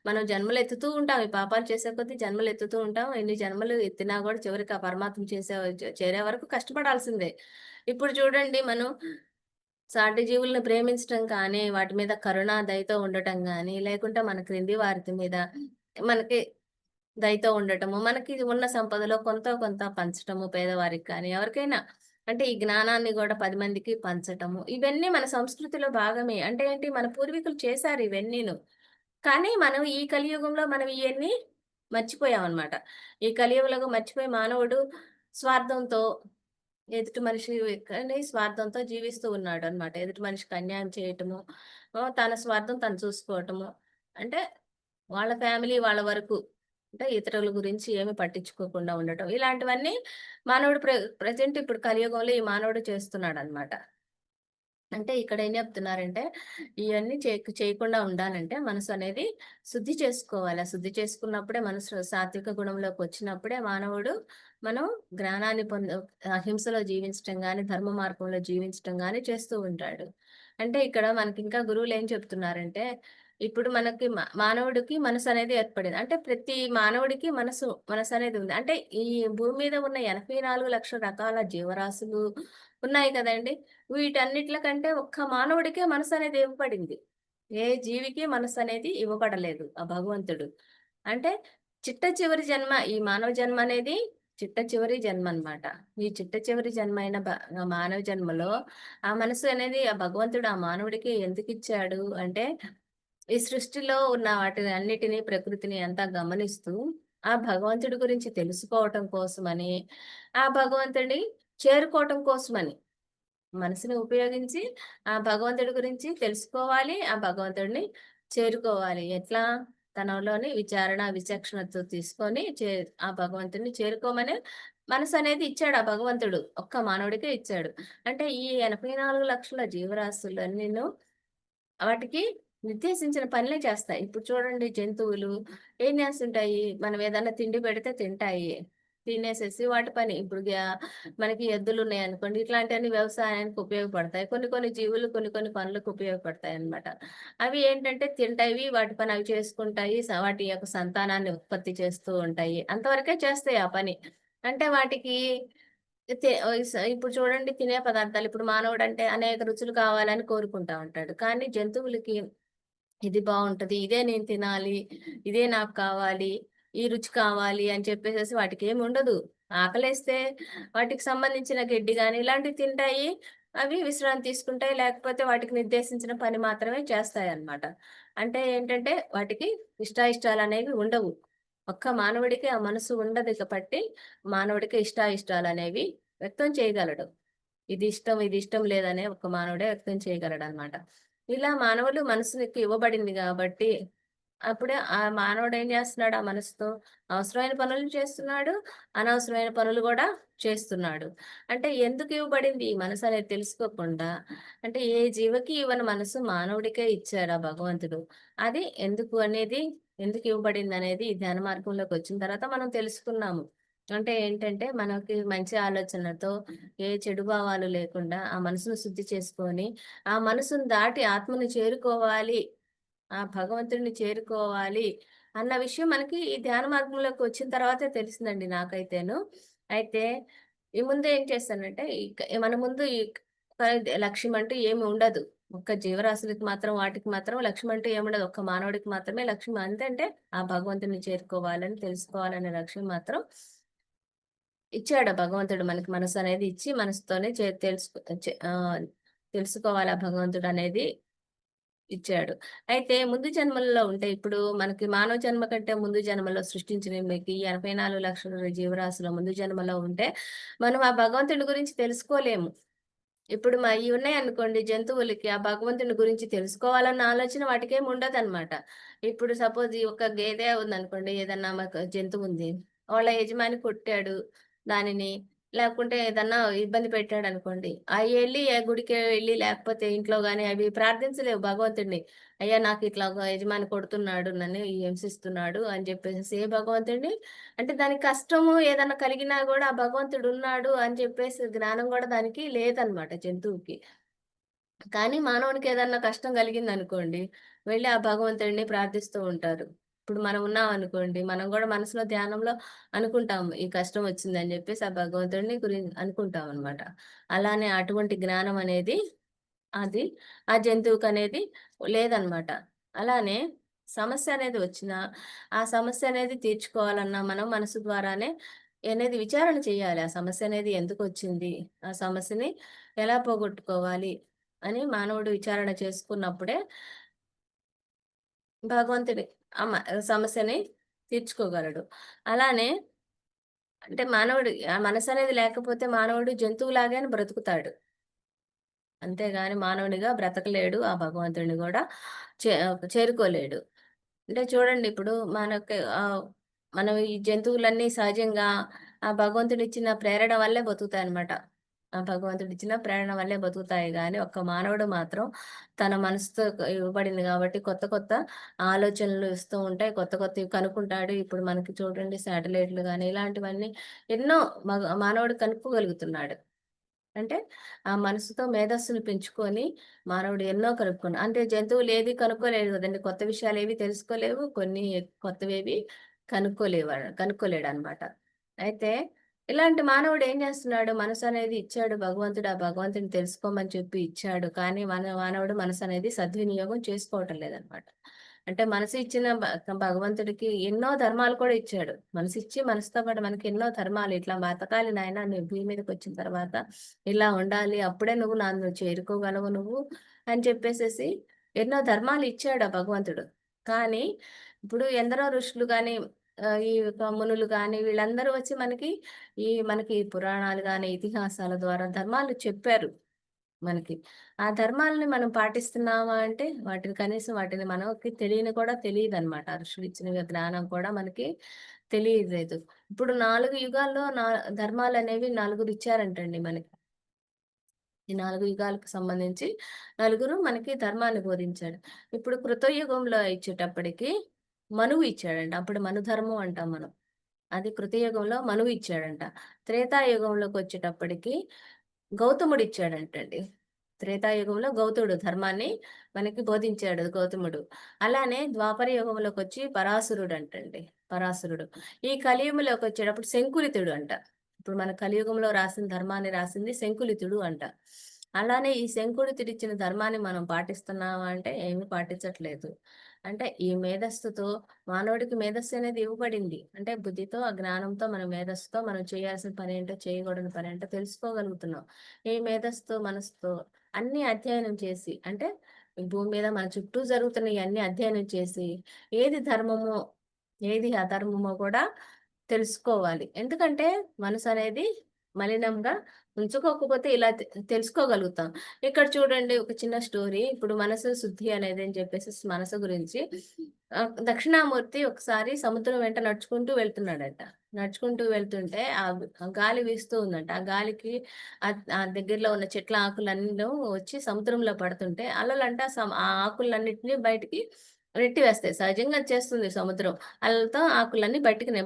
మనం జన్మలెత్తుతూ ఉంటాం. ఈ పాపాలు చేసే కొద్దీ జన్మలెత్తుతూ ఉంటాం. ఎన్ని జన్మలు ఎత్తినా గూడా చివరికి ఆ పరమాత్మ చేరే వరకు కష్టపడాల్సిందే. ఇప్పుడు చూడండి మనం సాటి జీవులను ప్రేమించటం కానీ, వాటి మీద కరుణ, దయతో ఉండటం గానీ, లేకుంటే మన క్రింది వారి మీద మనకి దయతో ఉండటము, మనకి ఉన్న సంపదలో కొంతో కొంత పంచటము పేదవారికి కానీ, ఎవరికైనా అంటే ఈ జ్ఞానాన్ని గూడా 10 మందికి పంచటము. ఇవన్నీ మన సంస్కృతిలో భాగమే. అంటే ఏంటి మన పూర్వీకులు చేశారు ఇవన్నీను. కానీ మనం ఈ కలియుగంలో మనం ఇయన్నీ మర్చిపోయామనమాట. ఈ కలియుగంలో మర్చిపోయి మానవుడు స్వార్థంతో ఎదుటి మనిషి కానీ స్వార్థంతో జీవిస్తూ ఉన్నాడనమాట. ఎదుటి మనిషికి అన్యాయం చేయటము, తన స్వార్థం తను చూసుకోవటము. అంటే వాళ్ళ ఫ్యామిలీ వాళ్ళ వరకు. అంటే ఇతరుల గురించి ఏమి పట్టించుకోకుండా ఉండటం. ఇలాంటివన్నీ మానవుడు ప్రెజెంట్ ఇప్పుడు కలియుగంలో ఈ మానవుడు చేస్తున్నాడనమాట. అంటే ఇక్కడ ఏం చెప్తున్నారంటే, ఇయన్నీ చేయకుండా ఉండాలంటే మనసనేది శుద్ధి చేసుకోవాలి. ఆ శుద్ధి చేసుకున్నప్పుడే మనసు సాత్విక గుణంలోకొచ్చినప్పుడే మానవుడు మనం జ్ఞానాన్ని అహింసలో జీవించటం గాని, ధర్మ మార్గంలో జీవించటం గాని చేస్తూ ఉంటాడు. అంటే ఇక్కడ మనకింకా గురువులేం చెప్తున్నారంటే, ఇప్పుడు మనకి మానవుడికి మనసనేది ఏర్పడింది. అంటే ప్రతి మానవుడికి మనసనేది ఉంది. అంటే ఈ భూమి మీద ఉన్న 84,00,000 రకాల జీవరాశులు ఉన్నాయి కదండీ! వీటన్నిట్ల కంటే ఒక్క మానవుడికే మనసనేది ఇవ్వబడింది. ఏ జీవికి మనసనేది ఇవ్వబడలేదు ఆ భగవంతుడు. అంటే చిట్ట చివరి జన్మ ఈ మానవ జన్మ అనేది చిట్ట చివరి జన్మనమాట. ఈ చిట్ట చివరి జన్మైన మానవ జన్మలో ఆ మనసు అనేది ఆ భగవంతుడు ఆ మానవుడికి ఎందుకిచ్చాడు అంటే, ఈ సృష్టిలో ఉన్న వాటిని అన్నిటిని ప్రకృతిని అంతా గమనిస్తూ, ఆ భగవంతుడి గురించి తెలుసుకోవటం కోసమని, ఆ భగవంతుడిని చేరుకోవటం కోసమని. మనసుని ఉపయోగించి ఆ భగవంతుడి గురించి తెలుసుకోవాలి. ఆ భగవంతుడిని చేరుకోవాలి. ఎట్లా? తనలోని విచారణ, విచక్షణతో తీసుకొని ఆ భగవంతుడిని చేరుకోమని మనసనేది ఇచ్చాడు ఆ భగవంతుడు. ఒక్క మానవుడికే ఇచ్చాడు. అంటే ఈ 84,00,000 జీవరాశులన్నీను వాటికి నిర్దేశించిన పనులే చేస్తాయి. ఇప్పుడు చూడండి జంతువులు ఏం చేస్తుంటాయి? మనం ఏదన్నా తిండి పెడితే తింటాయి. తినేసేసి వాటి పని ఇప్పుడు మనకి ఎద్దులున్నాయనుకోండి, ఇట్లాంటివన్నీ వ్యవసాయానికి ఉపయోగపడతాయి. కొన్ని కొన్ని జీవులు కొన్ని కొన్ని పనులకు ఉపయోగపడతాయన్నమాట. అవి ఏంటంటే తింటాయి, వాటి పని అవి చేసుకుంటాయి. వాటి యొక్క సంతానాన్ని ఉత్పత్తి చేస్తూ ఉంటాయి. అంతవరకే చేస్తాయి ఆ పని. అంటే వాటికి ఇప్పుడు చూడండి తినే పదార్థాలు ఇప్పుడు మానవుడంటే అనేక రుచులు కావాలని కోరుకుంటా ఉంటాడు. కానీ జంతువులకి ఇది బావుంటది. ఇదే నేను తినాలి. ఇదే నాకు కావాలి. ఈ రుచి కావాలి అని చెప్పేసేసి వాటికేముండదు. ఆకలేస్తే వాటికి సంబంధించిన గడ్డి గాని ఇలాంటివి తింటాయి. అవి విశ్రాంతి తీసుకుంటాయి. లేకపోతే వాటికి నిర్దేశించిన పని మాత్రమే చేస్తాయన్నమాట. అంటే ఏంటంటే వాటికి ఇష్టాయిష్టాలనేవి ఉండవు. ఒక్క మానవుడికి ఆ మనసు ఉండదు కాబట్టి మానవుడికి ఇష్టాయిష్టాలనేవి వ్యక్తం చేయగలడు. ఇది ఇష్టం లేదనే ఒక మానవుడే వ్యక్తం చేయగలడనమాట. ఇలా మానవులు మనసుకి ఇవ్వబడింది గాబట్టి, అప్పుడే ఆ మానవుడు ఏం జేస్తున్నాడు ఆ మనసుతో? అవసరమైన పనులు చేస్తున్నాడు, అనవసరమైన పనులు గూడా చేస్తున్నాడు. అంటే ఎందుకు ఇవ్వబడింది ఈ మనసనేది తెలుసుకోకుండా, అంటే ఏ జీవకి ఇవ్వని మనసు మానవుడికే ఇచ్చాడు ఆ భగవంతుడు. అది ఎందుకు అనేది, ఎందుకు ఇవ్వబడిందనేది ఈ ధ్యాన మార్గంలోకొచ్చిన తర్వాత మనం తెలుసుకున్నాము. అంటే ఏంటంటే, మనకి మంచి ఆలోచనలతో ఏ చెడు భావాలు లేకుండా ఆ మనసును శుద్ధి చేసుకొని, ఆ మనసును దాటి ఆత్మని చేరుకోవాలి. ఆ భగవంతుడిని చేరుకోవాలి అన్న విషయం మనకి ఈ ధ్యాన మార్గంలోకి వచ్చిన తర్వాతే తెలిసిందండి నాకైతేను. అయితే ఈ ముందు ఏం చేశానంటే మన ముందు లక్ష్యం అంటూ ఏమి ఉండదు. ఒక్క జీవరాశులకి మాత్రం వాటికి మాత్రం లక్ష్యం అంటూ ఏముండదు. ఒక్క మానవుడికి మాత్రమే లక్ష్యం అంతంటే ఆ భగవంతుడిని చేరుకోవాలని తెలుసుకోవాలనే లక్ష్యం మాత్రం ఇచ్చాడు ఆ భగవంతుడు మనకి మనసనేది ఇచ్చి మనసుతోనే తెలుసుకోవాలి ఆ భగవంతుడనేది ఇచ్చాడు. అయితే ముందు జన్మల్లో ఉంటే ఇప్పుడు మనకి మానవ జన్మ కంటే ముందు జన్మలో సృష్టించిన మీకు ఈ 84,00,000 జీవరాశుల ముందు జన్మలో ఉంటే, మనం ఆ భగవంతుడి గురించి తెలుసుకోలేము. ఇప్పుడు ఇయి ఉన్నాయనుకోండి జంతువులకి ఆ భగవంతుని గురించి తెలుసుకోవాలన్న ఆలోచన వాటికేమి ఉండదనమాట. ఇప్పుడు సపోజ్ ఈ ఒక గేదె ఉందనుకోండి, ఏదన్నా జంతువుంది. వాళ్ళ యజమాని కొట్టాడు దానిని, లేకుంటే ఏదన్నా ఇబ్బంది పెట్టాడనుకోండి. అయ్యెళ్లి గుడికే వెళ్లి లేకపోతే ఇంట్లో గాని అవి ప్రార్థించలేవు భగవంతుడిని. అయ్యా నాకిట్లా ఒక యజమాని కొడుతున్నాడు, నన్ను హింసిస్తున్నాడు అని చెప్పేసేసి ఏ భగవంతుడిని అంటే దానికి కష్టము ఏదన్నా కలిగినా గూడా ఆ భగవంతుడున్నాడు అని చెప్పేసి జ్ఞానం గూడా దానికి లేదనమాట జంతువుకి. కానీ మానవునికి ఏదన్నా కష్టం కలిగిందనుకోండి, వెళ్లి ఆ భగవంతుడిని ప్రార్థిస్తూ ఉంటారు. ఇప్పుడు మనం ఉన్నామనుకోండి, మనం గూడా మనసులో ధ్యానంలో అనుకుంటాము. ఈ కష్టం వచ్చిందని జెప్పేసి ఆ భగవంతుడిని అనుకుంటామనమాట. అలానే అటువంటి జ్ఞానం అనేది అది ఆ జంతువుకనేది లేదనమాట. అలానే సమస్య అనేది వచ్చినా, ఆ సమస్య అనేది తీర్చుకోవాలన్నా మనం మనసు ద్వారానే అనేది విచారణ చేయాలి. ఆ సమస్య అనేది ఎందుకొచ్చింది? ఆ సమస్యని ఎలా పోగొట్టుకోవాలి? అని మానవుడు విచారణ చేసుకున్నప్పుడే భగవంతుడి ఆ సమస్యని తీర్చుకోగలడు. అలానే అంటే మానవుడు ఆ మనసనేది లేకపోతే మానవుడు జంతువులాగానే బ్రతుకుతాడు. అంతేగాని మానవునిగా బ్రతకలేడు. ఆ భగవంతుడిని గూడా చే చేరుకోలేడు. అంటే చూడండి ఇప్పుడు మనకి మనం ఈ జంతువులన్నీ సహజంగా ఆ భగవంతుడిచ్చిన ప్రేరణ వల్లే బతుకుతాయన్నమాట. ఆ భగవంతుడిచ్చిన ప్రేరణ వల్లే బతుకుతాయి గానీ, ఒక్క మానవుడు మాత్రం తన మనసుతో ఇవ్వబడింది గాబట్టి కొత్త కొత్త ఆలోచనలు ఇస్తూ ఉంటాయి. కొత్త కొత్తవి కనుక్కుంటాడు. ఇప్పుడు మనకి చూడండి శాటిలైట్‌లు గాని ఇలాంటివన్నీ ఎన్నో మానవుడు కనుక్కోగలుగుతున్నాడు. అంటే ఆ మనసుతో మేధస్సుని పెంచుకొని మానవుడు ఎన్నో అంటే జంతువులు ఏది కనుక్కోలేదు కదండీ. కొత్త విషయాలేవి తెలుసుకోలేవు. కొన్ని కొత్తవేవి కనుక్కోలేడనమాట. అయితే ఇలాంటి మానవుడు ఏం చేస్తున్నాడు? మనసనేది ఇచ్చాడు భగవంతుడు. ఆ భగవంతుడిని తెలుసుకోమని చెప్పి ఇచ్చాడు. కానీ మానవుడు మనసనేది సద్వినియోగం చేసుకోవటం లేదనమాట. అంటే మనసు ఇచ్చిన భగవంతుడికి ఎన్నో ధర్మాలు కూడా ఇచ్చాడు. మనసిచ్చి మనసుతో పాటు మనకి ఎన్నో ధర్మాలు ఇట్లా బతకాలి నాయనా నువ్వు భూమి మీదకొచ్చిన తర్వాత ఇలా ఉండాలి. అప్పుడే నువ్వు నన్ను చేరుకోగలవు నువ్వు అని చెప్పేసేసి ఎన్నో ధర్మాలు ఇచ్చాడు ఆ భగవంతుడు. కానీ ఇప్పుడు ఎందరో ఋషులు గాని ఈ యొక్క మునులు గాని వీళ్ళందరూ వచ్చి మనకి పురాణాలు గాని, ఇతిహాసాల ద్వారా ధర్మాలు చెప్పారు మనకి. ఆ ధర్మాలని మనం పాటిస్తున్నామా అంటే వాటిని మనకి తెలియని కూడా తెలీదనమాట. ఋషులు ఇచ్చిన జ్ఞానం కూడా మనకి తెలియలేదు. ఇప్పుడు 4 యుగాల్లో ధర్మాలనేవి నలుగురిచ్చారంటండి మనకి. ఈ 4 యుగాలకు సంబంధించి నలుగురు మనకి ధర్మాన్ని బోధించాడు. ఇప్పుడు కృతయుగంలో ఇచ్చేటప్పటికి మనువు ఇచ్చాడంట. అప్పుడు మనుధర్మం అంటాం మనం. అది కృతయుగంలో మనువు ఇచ్చాడంట. త్రేతాయుగంలోకొచ్చేటప్పటికి గౌతముడు ఇచ్చాడంటండి. త్రేతాయుగంలో గౌతముడు ధర్మాన్ని మనకి బోధించాడు గౌతముడు. అలానే ద్వాపర యుగంలోకొచ్చి పరాశరుడంటండి. పరాశరుడు. ఈ కలియుగంలోకొచ్చేటప్పుడు శంకులితుడు అంట. ఇప్పుడు మన కలియుగంలో రాసిన ధర్మాన్ని రాసింది శంకులితుడు అంట. అలానే ఈ శంకులితుడిచ్చిన ధర్మాన్ని మనం పాటిస్తున్నామా అంటే ఏమి పాటించట్లేదు. అంటే ఈ మేధస్సుతో మానవుడికి మేధస్సు అనేది ఇవ్వబడింది. అంటే బుద్ధితో, ఆ జ్ఞానంతో మన మేధస్సుతో మనం చేయాల్సిన పనేంటో, చేయకూడని పనేంటో తెలుసుకోగలుగుతున్నాం. ఈ మేధస్సుతో, మనసుతో అన్నీ అధ్యయనం చేసి అంటే ఈ భూమి మీద మన చుట్టూ జరుగుతున్నయన్నీ అధ్యయనం చేసి ఏది ధర్మమో, ఏది అధర్మమో కూడా తెలుసుకోవాలి. ఎందుకంటే మనసనేది మలినంగా ఉంచుకోకపోతే ఇలా తెలుసుకోగలుగుతాం. ఇక్కడ చూడండి ఒక చిన్న స్టోరీ. ఇప్పుడు మనసు శుద్ధి అనేది అని చెప్పేసి మనసు గురించి దక్షిణామూర్తి ఒకసారి సముద్రం వెంట నడుచుకుంటూ వెళ్తున్నాడంట. నడుచుకుంటూ వెళ్తుంటే ఆ గాలి వీస్తూ ఉందంట. ఆ గాలికి ఆ దగ్గరలో ఉన్న చెట్ల ఆకులన్నీ వచ్చి సముద్రంలో పడుతుంటే అలలంట ఆ ఆకులన్నిటిని బయటికి నెట్టివేస్తాయి. సహజంగా చేస్తుంది సముద్రం. అలలతో ఆకులన్నీ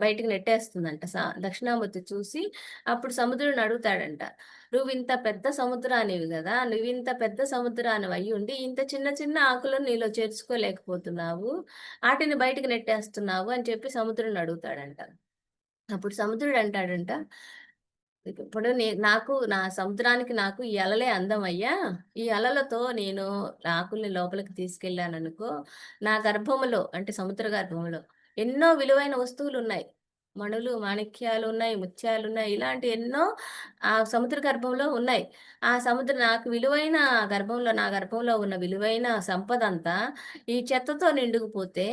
బయటికి నెట్టేస్తుందంట. దక్షిణామూర్తి చూసి అప్పుడు సముద్రుడిని అడుగుతాడంట. "నువ్వింత పెద్ద సముద్రానివి గదా! నువ్వింత పెద్ద సముద్రానివయ్యుండి ఇంత చిన్న చిన్న ఆకులను నీలో చేర్చుకోలేకపోతున్నావు. ఆటిని బయటికి నెట్టేస్తున్నావు" అని చెప్పి సముద్రుడిని అడుగుతాడంట. అప్పుడు సముద్రుడు అంటాడంట, ఇప్పుడు నా సముద్రానికి నాకు ఈ అలలే అందమయ్యా. ఈ అలలతో నేను ఆకుల్ని లోపలికి తీసుకెళ్ళాననుకో, నా గర్భములో అంటే సముద్ర గర్భంలో ఎన్నో విలువైన వస్తువులున్నాయి. మణులు, మాణిక్యాలున్నాయి, ముత్యాలున్నాయి. ఇలాంటి ఎన్నో ఆ సముద్ర గర్భంలో ఉన్నాయి. ఆ సముద్ర నాకు విలువైన నా గర్భంలో ఉన్న విలువైన సంపదంతా ఈ చెత్తతో నిండుకుపోతే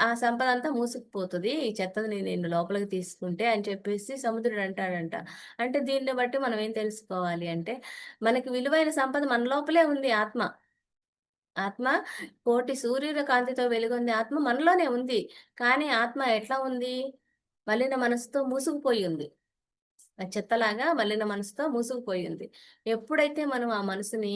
ఆ సంపదంతా మూసుకుపోతది. ఈ చెత్తని నేను లోపలికి తీసుకుంటే అని చెప్పేసి సముద్రుడు అంటాడంట. అంటే దీన్ని బట్టి మనం ఏం తెలుసుకోవాలి అంటే, మనకి విలువైన సంపద మన లోపలే ఉంది ఆత్మ. ఆత్మ కోటి సూర్యుల కాంతితో వెలుగొందే ఆత్మ మనలోనే ఉంది. కానీ ఆత్మ ఎట్లా ఉంది? మలిన మనసుతో మూసుకుపోయి ఉంది. ఆ చెత్తలాగా మలిన మనసుతో మూసుకుపోయింది. ఎప్పుడైతే మనం ఆ మనసుని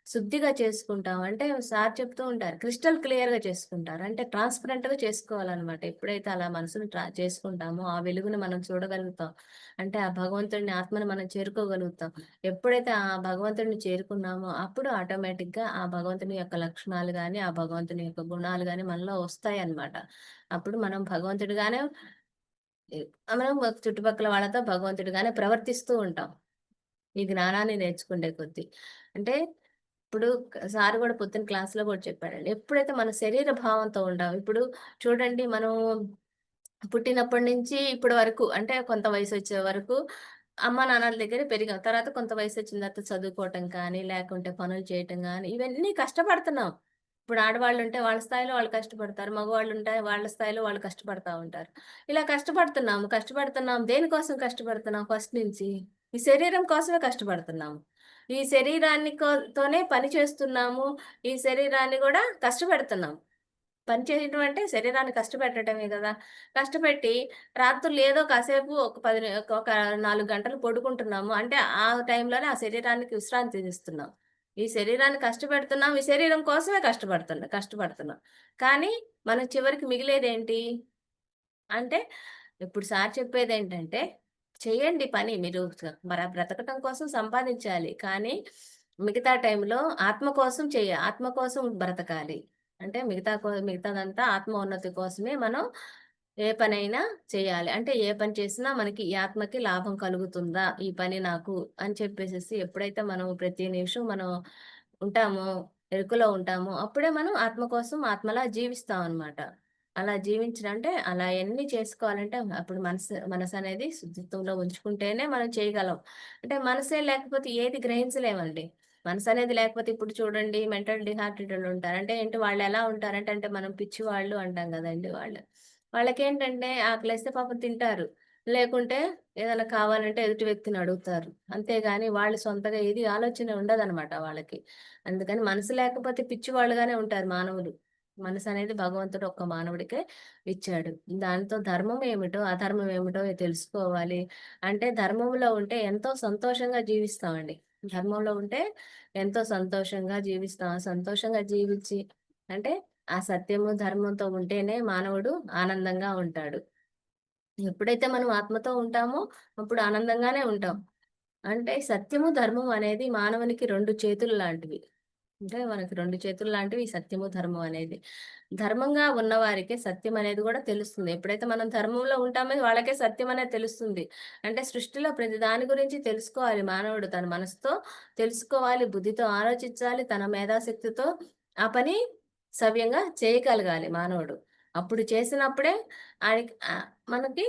శుద్ధిగా చేసుకుంటాం అంటే సార్ చెప్తూ ఉంటారు. క్రిస్టల్ క్లియర్‌గా చేసుకుంటారు. అంటే ట్రాన్స్‌పరెంట్‌గా చేసుకోవాలనమాట. ఎప్పుడైతే అలా మనసుని చేసుకుంటామో ఆ వెలుగుని మనం చూడగలుగుతాం. అంటే ఆ భగవంతుడిని ఆత్మని మనం చేరుకోగలుగుతాం. ఎప్పుడైతే ఆ భగవంతుడిని చేరుకున్నామో అప్పుడు ఆటోమేటిక్‌గా ఆ భగవంతుని యొక్క లక్షణాలు గాని, ఆ భగవంతుని యొక్క గుణాలు గాని మనలో వస్తాయన్నమాట. అప్పుడు మనం భగవంతుడిగానే ఎ మనం చుట్టుపక్కల వాళ్ళతో భగవంతుడిగానే ప్రవర్తిస్తూ ఉంటాం. ఈ జ్ఞానాన్ని నేర్చుకుండే కొద్దీ. అంటే ఇప్పుడు సార్ గూడా పొద్దున క్లాస్‌లో గూడా చెప్పాడండి. ఎప్పుడైతే మన శరీర భావంతో ఉంటామో ఇప్పుడు చూడండి మనం పుట్టినప్పటి నుంచి ఇప్పటి వరకు అంటే కొంత వయసొచ్చే వరకు అమ్మానాన్నల దగ్గరే పెరిగాం. తర్వాత కొంత వయసొచ్చిన తర్వాత చదువుకోవటం కానీ, లేకుంటే పనులు చేయటం గానీ, ఇవన్నీ కష్టపడుతున్నాం. ఇప్పుడు ఆడవాళ్ళుంటే వాళ్ళ స్థాయిలో వాళ్ళు కష్టపడతారు. మగవాళ్ళుంటే వాళ్ళ స్థాయిలో వాళ్ళు కష్టపడతా ఉంటారు. ఇలా కష్టపడుతున్నాం. దేనికోసం కష్టపడుతున్నాం ఫస్ట్ నుంచి? ఈ శరీరం కోసమే కష్టపడుతున్నాము. ఈ శరీరాన్ని తోనే పని చేస్తున్నాము. ఈ శరీరాన్ని గూడా కష్టపెడుతున్నాం. పని చేయటం అంటే శరీరాన్ని కష్టపెట్టడమే గదా! కష్టపెట్టి రాత్రులు ఏదో కాసేపు ఒక 10 ఒక 4 గంటలు పడుకుంటున్నాము. అంటే ఆ టైంలోనే ఆ శరీరానికి విశ్రాంతినిస్తున్నాం. ఈ శరీరాన్ని కష్టపెడుతున్నాం. ఈ శరీరం కోసమే కష్టపడుతున్నాం. కానీ మనకు చివరికి మిగిలేదేంటి? అంటే ఇప్పుడు సార్ చెప్పేదేంటంటే, చేయండి పని. మీరు బ్రతకటం కోసం సంపాదించాలి. కానీ మిగతా టైంలో ఆత్మ కోసం బ్రతకాలి. అంటే మిగతాదంతా ఆత్మ ఉన్నతి కోసమే మనం ఏ పనైనా చేయాలి. అంటే ఏ పని చేసినా మనకి ఈ ఆత్మకి లాభం కలుగుతుందా? ఈ పని నాకు అని చెప్పేసేసి ఎప్పుడైతే మనం ప్రతి నిమిషం మనం ఉంటామో, ఎరుకలో ఉంటామో, అప్పుడే మనం ఆత్మ కోసం ఆత్మలా జీవిస్తామనమాట. అలా జీవించడం అలా ఎన్ని చేసుకోవాలంటే అప్పుడు మనసనేది శుద్ధిత్వంలో ఉంచుకుంటేనే మనం చేయగలం. అంటే మనసే లేకపోతే ఏది గ్రహించలేమండి. మనసనేది లేకపోతే ఇప్పుడు చూడండి మెంటల్ డిహార్టెడ్ ఉంటారు. అంటే ఏంటి వాళ్ళెలా ఉంటారంటే అంటే మనం పిచ్చివాళ్ళు అంటాం గదండీ వాళ్ళు. వాళ్ళకేంటంటే ఆకలేస్తే పాపం తింటారు. లేకుంటే ఏదైనా కావాలంటే ఎదుటి వ్యక్తిని అడుగుతారు. అంతేగాని వాళ్ళు సొంతగా ఏది ఆలోచన ఉండదనమాట వాళ్ళకి. అందుకని మనసు లేకపోతే పిచ్చివాళ్ళుగానే ఉంటారు మానవులు. మనసనేది భగవంతుడు ఒక్క మానవుడికే ఇచ్చాడు. దాంతో ధర్మం ఏమిటో, అధర్మం ఏమిటో తెలుసుకోవాలి. అంటే ధర్మంలో ఉంటే ఎంతో సంతోషంగా జీవిస్తామండి. ధర్మంలో ఉంటే ఎంతో సంతోషంగా జీవిస్తాం. సంతోషంగా జీవించి అంటే ఆ సత్యము, ధర్మంతో ఉంటేనే మానవుడు ఆనందంగా ఉంటాడు. ఎప్పుడైతే మనం ఆత్మతో ఉంటామో అప్పుడు ఆనందంగానే ఉంటాం. అంటే సత్యము, ధర్మం అనేది మానవునికి 2 చేతులు లాంటివి. అంటే మనకి 2 చేతులు లాంటివి ఈ సత్యము, ధర్మం అనేది. ధర్మంగా ఉన్నవారికే సత్యం అనేది గూడా తెలుస్తుంది. ఎప్పుడైతే మనం ధర్మంలో ఉంటామో వాళ్ళకే సత్యం అనేది తెలుస్తుంది. అంటే సృష్టిలో ప్రతి దాని గురించి తెలుసుకోవాలి మానవుడు. తన మనసుతో తెలుసుకోవాలి, బుద్ధితో ఆలోచించాలి, తన మేధాశక్తితో ఆ పని సవ్యంగా చేయగలగాలి మానవుడు. అప్పుడు చేసినప్పుడే ఆయనకి మనకి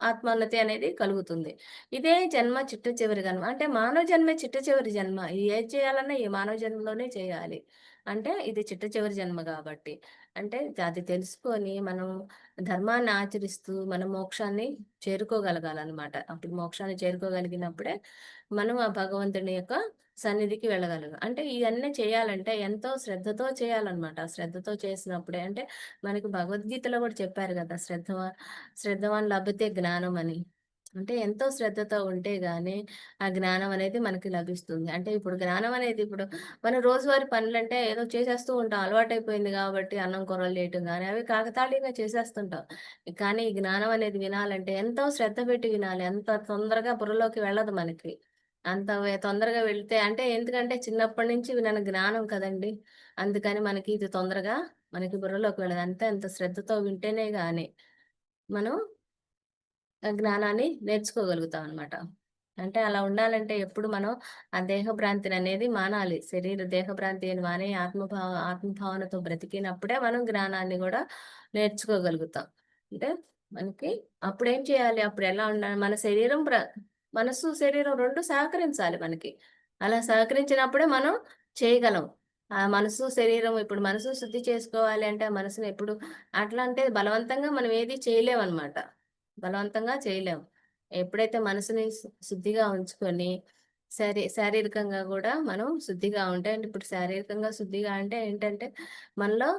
ఆత్మోన్నతి అనేది కలుగుతుంది. ఇదే జన్మ చిట్ట చివరి జన్మ. అంటే మానవ జన్మే చిట్ట చివరి జన్మ. ఏది చేయాలన్నా ఈ మానవ జన్మలోనే చేయాలి. అంటే ఇది చిట్ట చివరి జన్మ గాబట్టి. అంటే అది తెలుసుకొని మనం ధర్మాన్ని ఆచరిస్తూ మనం మోక్షాన్ని చేరుకోగలగాలనమాట. అప్పుడు మోక్షాన్ని చేరుకోగలిగినప్పుడే మనం ఆ భగవంతుని యొక్క సన్నిధికి వెళ్ళగలం. అంటే ఇయన్నీ చేయాలంటే ఎంతో శ్రద్ధతో చేయాలనమాట. శ్రద్ధతో చేసినప్పుడే అంటే మనకి భగవద్గీతలో గూడా చెప్పారు గదా! శ్రద్ధవాన్ లభతే జ్ఞానం అని. అంటే ఎంతో శ్రద్ధతో ఉంటే గాని ఆ జ్ఞానం అనేది మనకి లభిస్తుంది. అంటే ఇప్పుడు జ్ఞానం అనేది ఇప్పుడు మనం రోజువారీ పనులంటే ఏదో చేసేస్తూ ఉంటాం. అలవాటైపోయింది గాబట్టి అన్నం కూరలు చేయటం గాని అవి కాకతాళీయంగా చేసేస్తుంటాం. కానీ ఈ జ్ఞానం అనేది వినాలంటే ఎంతో శ్రద్ధ పెట్టి వినాలి. అంత తొందరగా బుర్రలోకి వెళ్ళదు మనకి. అంత తొందరగా వెళ్తే అంటే ఎందుకంటే చిన్నప్పటి నుంచి వినని జ్ఞానం కదండీ! అందుకని మనకి ఇది తొందరగా మనకి బుర్రలోకి వెళ్ళదు. అంతే అంత శ్రద్ధతో వింటేనే గాని మనం ఆ జ్ఞానాన్ని నేర్చుకోగలుగుతాం అనమాట. అంటే అలా ఉండాలంటే ఎప్పుడు మనం ఆ దేహభ్రాంతిననేది మానాలి. దేహభ్రాంతిని మాని ఆత్మభావనతో బ్రతికినప్పుడే మనం జ్ఞానాన్ని గూడా నేర్చుకోగలుగుతాం. అంటే మనకి అప్పుడేం చేయాలి? అప్పుడెలా ఉండాలి? మన శరీరం మనసు, శరీరం 2 సహకరించాలి మనకి. అలా సహకరించినప్పుడే మనం చేయగలం. ఆ మనసు, శరీరం ఇప్పుడు మనసు శుద్ధి చేసుకోవాలి అంటే, ఆ మనసుని ఎప్పుడు అట్లా అంటే బలవంతంగా మనం ఏది చేయలేమనమాట. బలవంతంగా చేయలేము. ఎప్పుడైతే మనసుని శుద్ధిగా ఉంచుకొని, శారీరకంగా గూడా మనం శుద్ధిగా ఉంటే అంటే ఇప్పుడు శారీరకంగా శుద్ధిగా అంటే ఏంటంటే, మనలో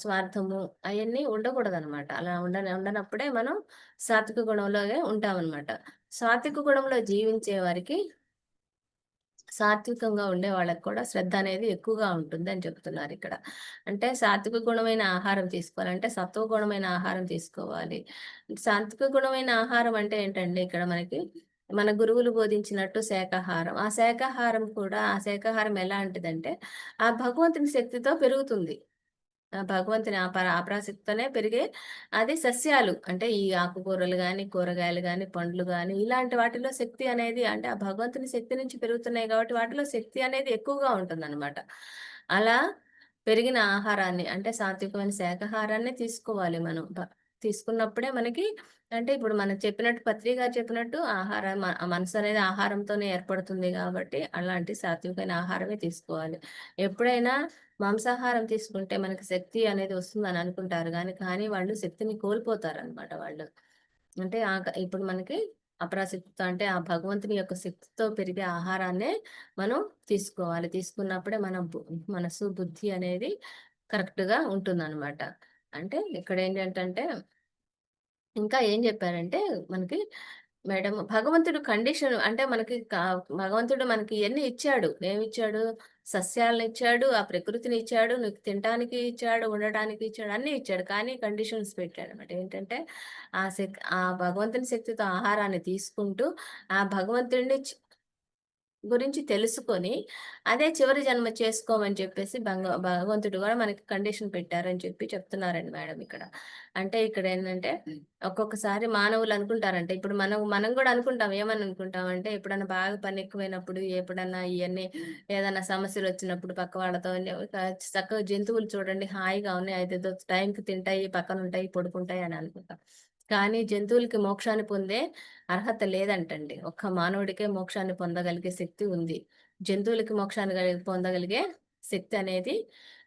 స్వార్థము అయన్నీ ఉండకూడదనమాట. అలా ఉండనప్పుడే మనం సాత్విక గుణంలోనే ఉంటామనమాట. సాత్విక గుణంలో జీవించే వారికి సాత్వికంగా ఉండే వాళ్ళకి కూడా శ్రద్ధ అనేది ఎక్కువగా ఉంటుందని చెప్తున్నారిక్కడ. అంటే సాత్విక గుణమైన ఆహారం తీసుకోవాలంటే సత్వ గుణమైన ఆహారం తీసుకోవాలి. సాత్విక గుణమైన ఆహారం అంటే ఏంటండి ఇక్కడ మనకి మన గురువులు బోధించినట్టు శాకాహారం. ఆ శాకాహారం ఎలాంటిదంటే ఆ భగవంతుని శక్తితో పెరుగుతుంది. భగవంతుని అపరాశక్తితోనే పెరిగే అది సస్యాలు. అంటే ఈ ఆకుకూరలు గాని, కూరగాయలు గాని, పండ్లు గాని ఇలాంటి వాటిలో శక్తి అనేది అంటే ఆ భగవంతుని శక్తి నుంచి పెరుగుతున్నాయి కాబట్టి వాటిలో శక్తి అనేది ఎక్కువగా ఉంటుందన్నమాట. అలా పెరిగిన ఆహారాన్ని అంటే సాత్వికమైన శాకాహారాన్ని తీసుకోవాలి మనం. తీసుకున్నప్పుడే మనకి అంటే ఇప్పుడు మనం చెప్పినట్టు పత్రి గారు చెప్పినట్టు ఆహారం మనసు అనేది ఆహారంతోనే ఏర్పడుతుంది కాబట్టి అలాంటి సాత్వికమైన ఆహారమే తీసుకోవాలి. ఎప్పుడైనా మాంసాహారం తీసుకుంటే మనకి శక్తి అనేది వస్తుందని అనుకుంటారు కానీ వాళ్ళు శక్తిని కోల్పోతారనమాట వాళ్ళు. అంటే ఇప్పుడు మనకి అపరాశక్తితో అంటే ఆ భగవంతుని యొక్క శక్తితో పెరిగే ఆహారాన్నే మనం తీసుకోవాలి. తీసుకున్నప్పుడే మన మనసు, బుద్ధి అనేది కరెక్ట్‌గా ఉంటుందనమాట. అంటే ఇక్కడేంటంటే ఇంకా ఏం జెప్పారంటే మనకి మేడం భగవంతుడు కండిషన్ అంటే మనకి భగవంతుడు మనకి ఇయన్నీ ఇచ్చాడు. ఏమిచ్చాడు? సస్యాలనిచ్చాడు, ఆ ప్రకృతినిచ్చాడు, నీకు తినటానికి ఇచ్చాడు, ఉండటానికి ఇచ్చాడు, అన్నీ ఇచ్చాడు. కానీ కండిషన్స్ పెట్టాడన్నమాట. ఏంటంటే ఆ భగవంతుని శక్తితో ఆహారాన్ని తీసుకుంటూ, ఆ భగవంతుడిని గురించి తెలుసుకొని, అదే చివరి జన్మ చేసుకోమని చెప్పేసి భగవంతుడు గూడా మనకి కండిషన్ పెట్టారని చెప్తున్నారండి మేడం ఇక్కడ. అంటే ఇక్కడేంటంటే, ఒక్కొక్కసారి మానవులు అనుకుంటారంట, ఇప్పుడు మనం గూడా అనుకుంటాం. ఏమని అనుకుంటామంటే, ఎప్పుడన్నా బాగా పని ఎక్కువైనప్పుడు, ఎప్పుడన్నా ఇయన్నీ ఏదన్నా సమస్యలొచ్చినప్పుడు పక్క వాళ్ళతో చక్కగా జంతువులు చూడండి హాయిగా ఉన్నాయి. అదేదో టైంకి తింటాయి, పక్కనుంటాయి, పడుకుంటాయి అని అనుకుంటాం. కానీ జంతువులకి మోక్షాన్ని పొందే అర్హత లేదంటండి. ఒక్క మానవుడికే మోక్షాన్ని పొందగలిగే శక్తి ఉంది. జంతువులకి మోక్షాన్ని పొందగలిగే శక్తి అనేది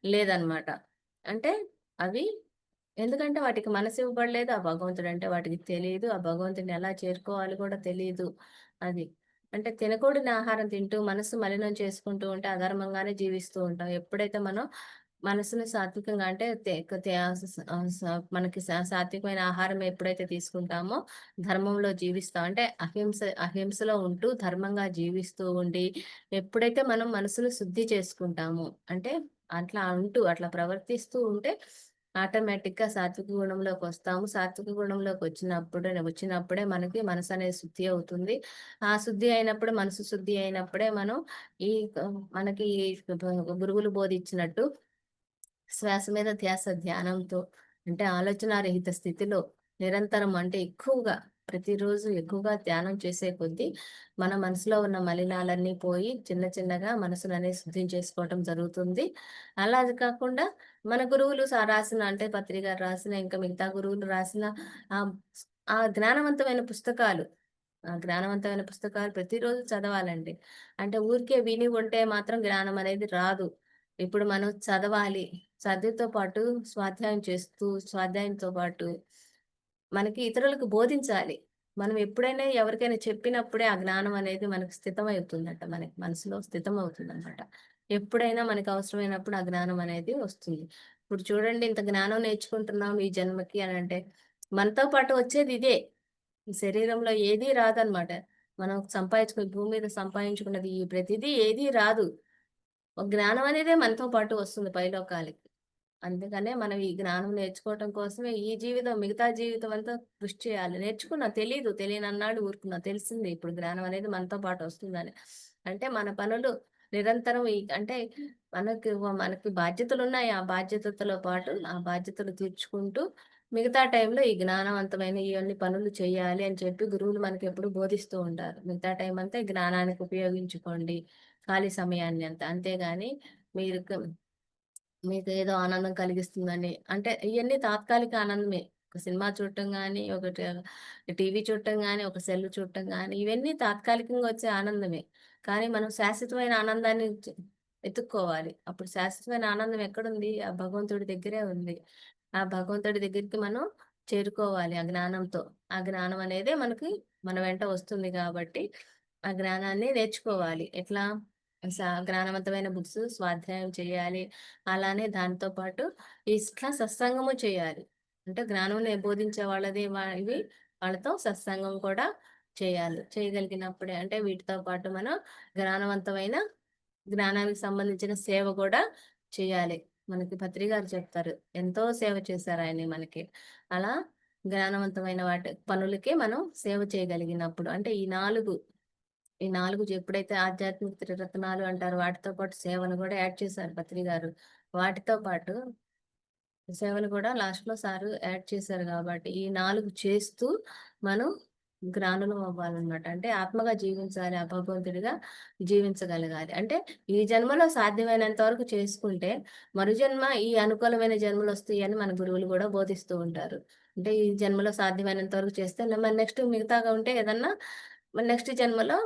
లేదనమాట. అంటే అవి ఎందుకంటే వాటికి మనసు ఇవ్వబడలేదు. ఆ భగవంతుడంటే వాటికి తెలీదు. ఆ భగవంతుడిని ఎలా చేరుకోవాలో కూడా తెలీదు. అది. అంటే తినకూడని ఆహారం తింటూ మనసు మలినం చేసుకుంటూ ఉంటే అధర్మంగానే జీవిస్తూ ఉంటాం. ఎప్పుడైతే మనం మనసుని సాత్వికంగా అంటే తే తే స స మనకి సాత్వికమైన ఆహారం ఎప్పుడైతే తీసుకుంటామో ధర్మంలో జీవిస్తాం. అంటే అహింసలో ఉంటూ ధర్మంగా జీవిస్తూ ఉండి, ఎప్పుడైతే మనం మనసును శుద్ధి చేసుకుంటామో, అంటే అట్లా ప్రవర్తిస్తూ ఉంటే ఆటోమేటిక్‌గా సాత్విక గుణంలోకొస్తాము. సాత్విక గుణంలోకి వచ్చినప్పుడే మనకి మనసనేది శుద్ధి అవుతుంది. ఆ శుద్ధి అయినప్పుడు మనసు శుద్ధి అయినప్పుడే మనం ఈ మనకి గురువులు బోధించినట్టు శ్వాస మీద ధ్యాస ధ్యానంతో అంటే ఆలోచనారహిత స్థితిలో నిరంతరం అంటే ఎక్కువగా ప్రతిరోజు ఎక్కువగా ధ్యానం చేసే కొద్దీ మన మనసులో ఉన్న మలినాలన్నీ పోయి చిన్న చిన్నగా మనసుననేది శుద్ధం చేసుకోవటం జరుగుతుంది. అలా అది కాకుండా మన గురువులు రాసిన అంటే పత్రి గారు రాసిన ఇంకా మిగతా గురువులు రాసిన ఆ ఆ జ్ఞానవంతమైన పుస్తకాలు ఆ జ్ఞానవంతమైన పుస్తకాలు ప్రతిరోజు చదవాలండి. అంటే ఊరికే విని ఉంటే మాత్రం జ్ఞానం అనేది రాదు. ఇప్పుడు మనం చదవాలి. చదువుతో పాటు స్వాధ్యాయంతో పాటు మనకి ఇతరులకు బోధించాలి. మనం ఎప్పుడైనా ఎవరికైనా చెప్పినప్పుడే ఆ జ్ఞానం అనేది మనకు స్థితమవుతుందంట. మనకి మనసులో స్థితమవుతుందనమాట. ఎప్పుడైనా మనకు అవసరమైనప్పుడు ఆ జ్ఞానం అనేది వస్తుంది. ఇప్పుడు చూడండి ఇంత జ్ఞానం నేర్చుకుంటున్నాం ఈ జన్మకి అనంటే, మనతో పాటు వచ్చేది ఇదే. ఈ శరీరంలో ఏదీ రాదనమాట. మనం భూమి మీద సంపాదించుకున్నది ఈ ప్రతిదీ ఏదీ రాదు. ఒక జ్ఞానం అనేదే మనతో పాటు వస్తుంది పైలోకాలకి. అందుకనే మనం ఈ జ్ఞానం నేర్చుకోవటం కోసమే ఈ జీవితం మిగతా జీవితం అంతా కృషి చేయాలి. నేర్చుకున్నా తెలీదు. తెలియనన్నాళ్ళు ఊరుకున్నా. తెలిసింది ఇప్పుడు జ్ఞానం అనేది మనతో పాటు వస్తుందని. అంటే మన పనులు నిరంతరం అంటే మనకి బాధ్యతలున్నాయి. ఆ బాధ్యతతో పాటు ఆ బాధ్యతలు తీర్చుకుంటూ మిగతా టైంలో ఈ జ్ఞానవంతమైన ఇవన్నీ పనులు చేయాలి అని చెప్పి గురువులు మనకెప్పుడు బోధిస్తూ ఉంటారు. మిగతా టైం అంతా ఈ జ్ఞానానికి ఉపయోగించుకోండి. ఖాళీ సమయాన్ని అంతా. అంతేగాని మీరు మీకేదో ఆనందం కలిగిస్తుందని. అంటే ఇయన్నీ తాత్కాలిక ఆనందమే. ఒక సినిమా చూడటం గాని, టీవీ చూడటం గాని, ఒక సెల్ చూడటం గాని, ఇవన్నీ తాత్కాలికంగా వచ్చే ఆనందమే. కానీ మనం శాశ్వతమైన ఆనందాన్ని వెతుక్కోవాలి. అప్పుడు శాశ్వతమైన ఆనందం ఎక్కడుంది? ఆ భగవంతుడి దగ్గరే ఉంది. ఆ భగవంతుడి దగ్గరికి మనం చేరుకోవాలి ఆ జ్ఞానంతో. ఆ జ్ఞానం అనేదే మన వెంట వస్తుంది కాబట్టి, ఆ జ్ఞానాన్ని నేర్చుకోవాలి. ఎట్లా? జ్ఞానవంతమైన బుక్స్ స్వాధ్యాయం చేయాలి. అలానే దాంతో పాటు ఇట్లా సత్సంగము చేయాలి. అంటే జ్ఞానంని బోధించే వాళ్ళది ఇవి వాళ్ళతో సత్సంగం కూడా చేయాలి. చేయగలిగినప్పుడే అంటే వీటితో పాటు మనం జ్ఞానవంతమైన జ్ఞానానికి సంబంధించిన సేవ కూడా చేయాలి. మనకి పత్రి గారు చెప్తారు. ఎంతో సేవ చేశారాయన మనకి. అలా జ్ఞానవంతమైన పనులకే మనం సేవ చేయగలిగినప్పుడు అంటే ఈ 4 ఎప్పుడైతే ఆధ్యాత్మిక త్రిరత్నాలు అంటారో వాటితో పాటు సేవను గూడా యాడ్ చేశారు పత్రి గారు. వాటితో పాటు 7 కూడా లాస్ట్‌లో సారు యాడ్ చేశారు కాబట్టి, ఈ 4 చేస్తూ మనం జ్ఞానులం అవ్వాలన్నమాట. అంటే ఆత్మగా జీవించాలి, అభగవంతుడిగా జీవించగలగాలి. అంటే ఈ జన్మలో సాధ్యమైనంత వరకు చేసుకుంటే, మరుజన్మ ఈ అనుకూలమైన జన్మలొస్తాయని మన గురువులు గూడా బోధిస్తూ ఉంటారు. అంటే ఈ జన్మలో సాధ్యమైనంత వరకు చేస్తే మరి నెక్స్ట్ మిగతాగా ఉంటే ఏదన్నా మరి నెక్స్ట్ జన్మలో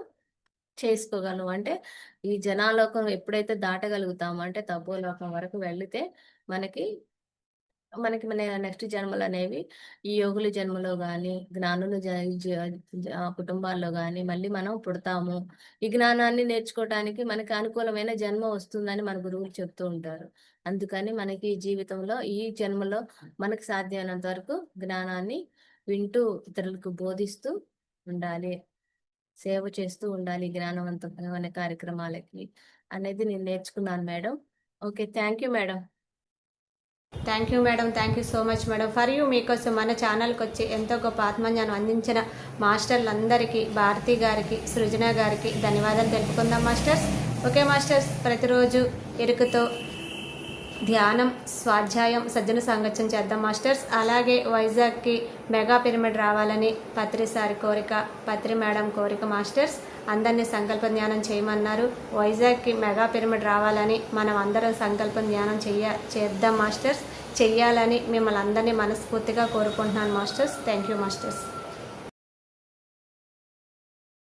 చేసుకోగలం. అంటే ఈ జనాలోకం ఎప్పుడైతే దాటగలుగుతామో అంటే తపోలోకం వరకు వెళితే మనకి మనకి మన నెక్స్ట్ జన్మలనేవి ఈ యోగుల జన్మలో గాని, జ్ఞానుల జ జ జ కుటుంబాల్లో గాని మళ్ళీ మనం పుడతాము. ఈ జ్ఞానాన్ని నేర్చుకోవటానికి మనకి అనుకూలమైన జన్మ వస్తుందని మన గురువులు చెప్తూ ఉంటారు. అందుకని మనకి ఈ జీవితంలో, ఈ జన్మలో మనకు సాధ్యమైనంత వరకు జ్ఞానాన్ని వింటూ ఇతరులకు బోధిస్తూ ఉండాలి. సేవ చేస్తూ ఉండాలి జ్ఞానవంతమైన కార్యక్రమాలకి అనేది నేను నేర్చుకున్నాను madam. Okay. Thank you madam. Thank you madam, thank you so much madam. For you మీకోసం మన ఛానల్కి వచ్చి ఎంతో గొప్ప ఆత్మజ్ఞానం అందించిన మాస్టర్లందరికీ, భారతి గారికి, సృజన గారికి ధన్యవాదాలు తెలుపుకుందాం మాస్టర్స్. ఓకే మాస్టర్స్, ప్రతిరోజు ఎరుకతో ధ్యానం, స్వాధ్యాయం, సజ్జన సాంగత్యం చేద్దాం మాస్టర్స్. అలాగే వైజాగ్కి మెగా పిరమిడ్ రావాలని పత్రి సారి కోరిక, పత్రి మేడం కోరిక మాస్టర్స్. అందరినీ సంకల్ప ధ్యానం చేయమన్నారు. వైజాగ్కి మెగా పిరమిడ్ రావాలని మనం అందరం సంకల్ప ధ్యానం చేద్దాం మాస్టర్స్. చెయ్యాలని మిమ్మల్ని అందరినీ మనస్ఫూర్తిగా కోరుకుంటున్నాను మాస్టర్స్. Thank you masters.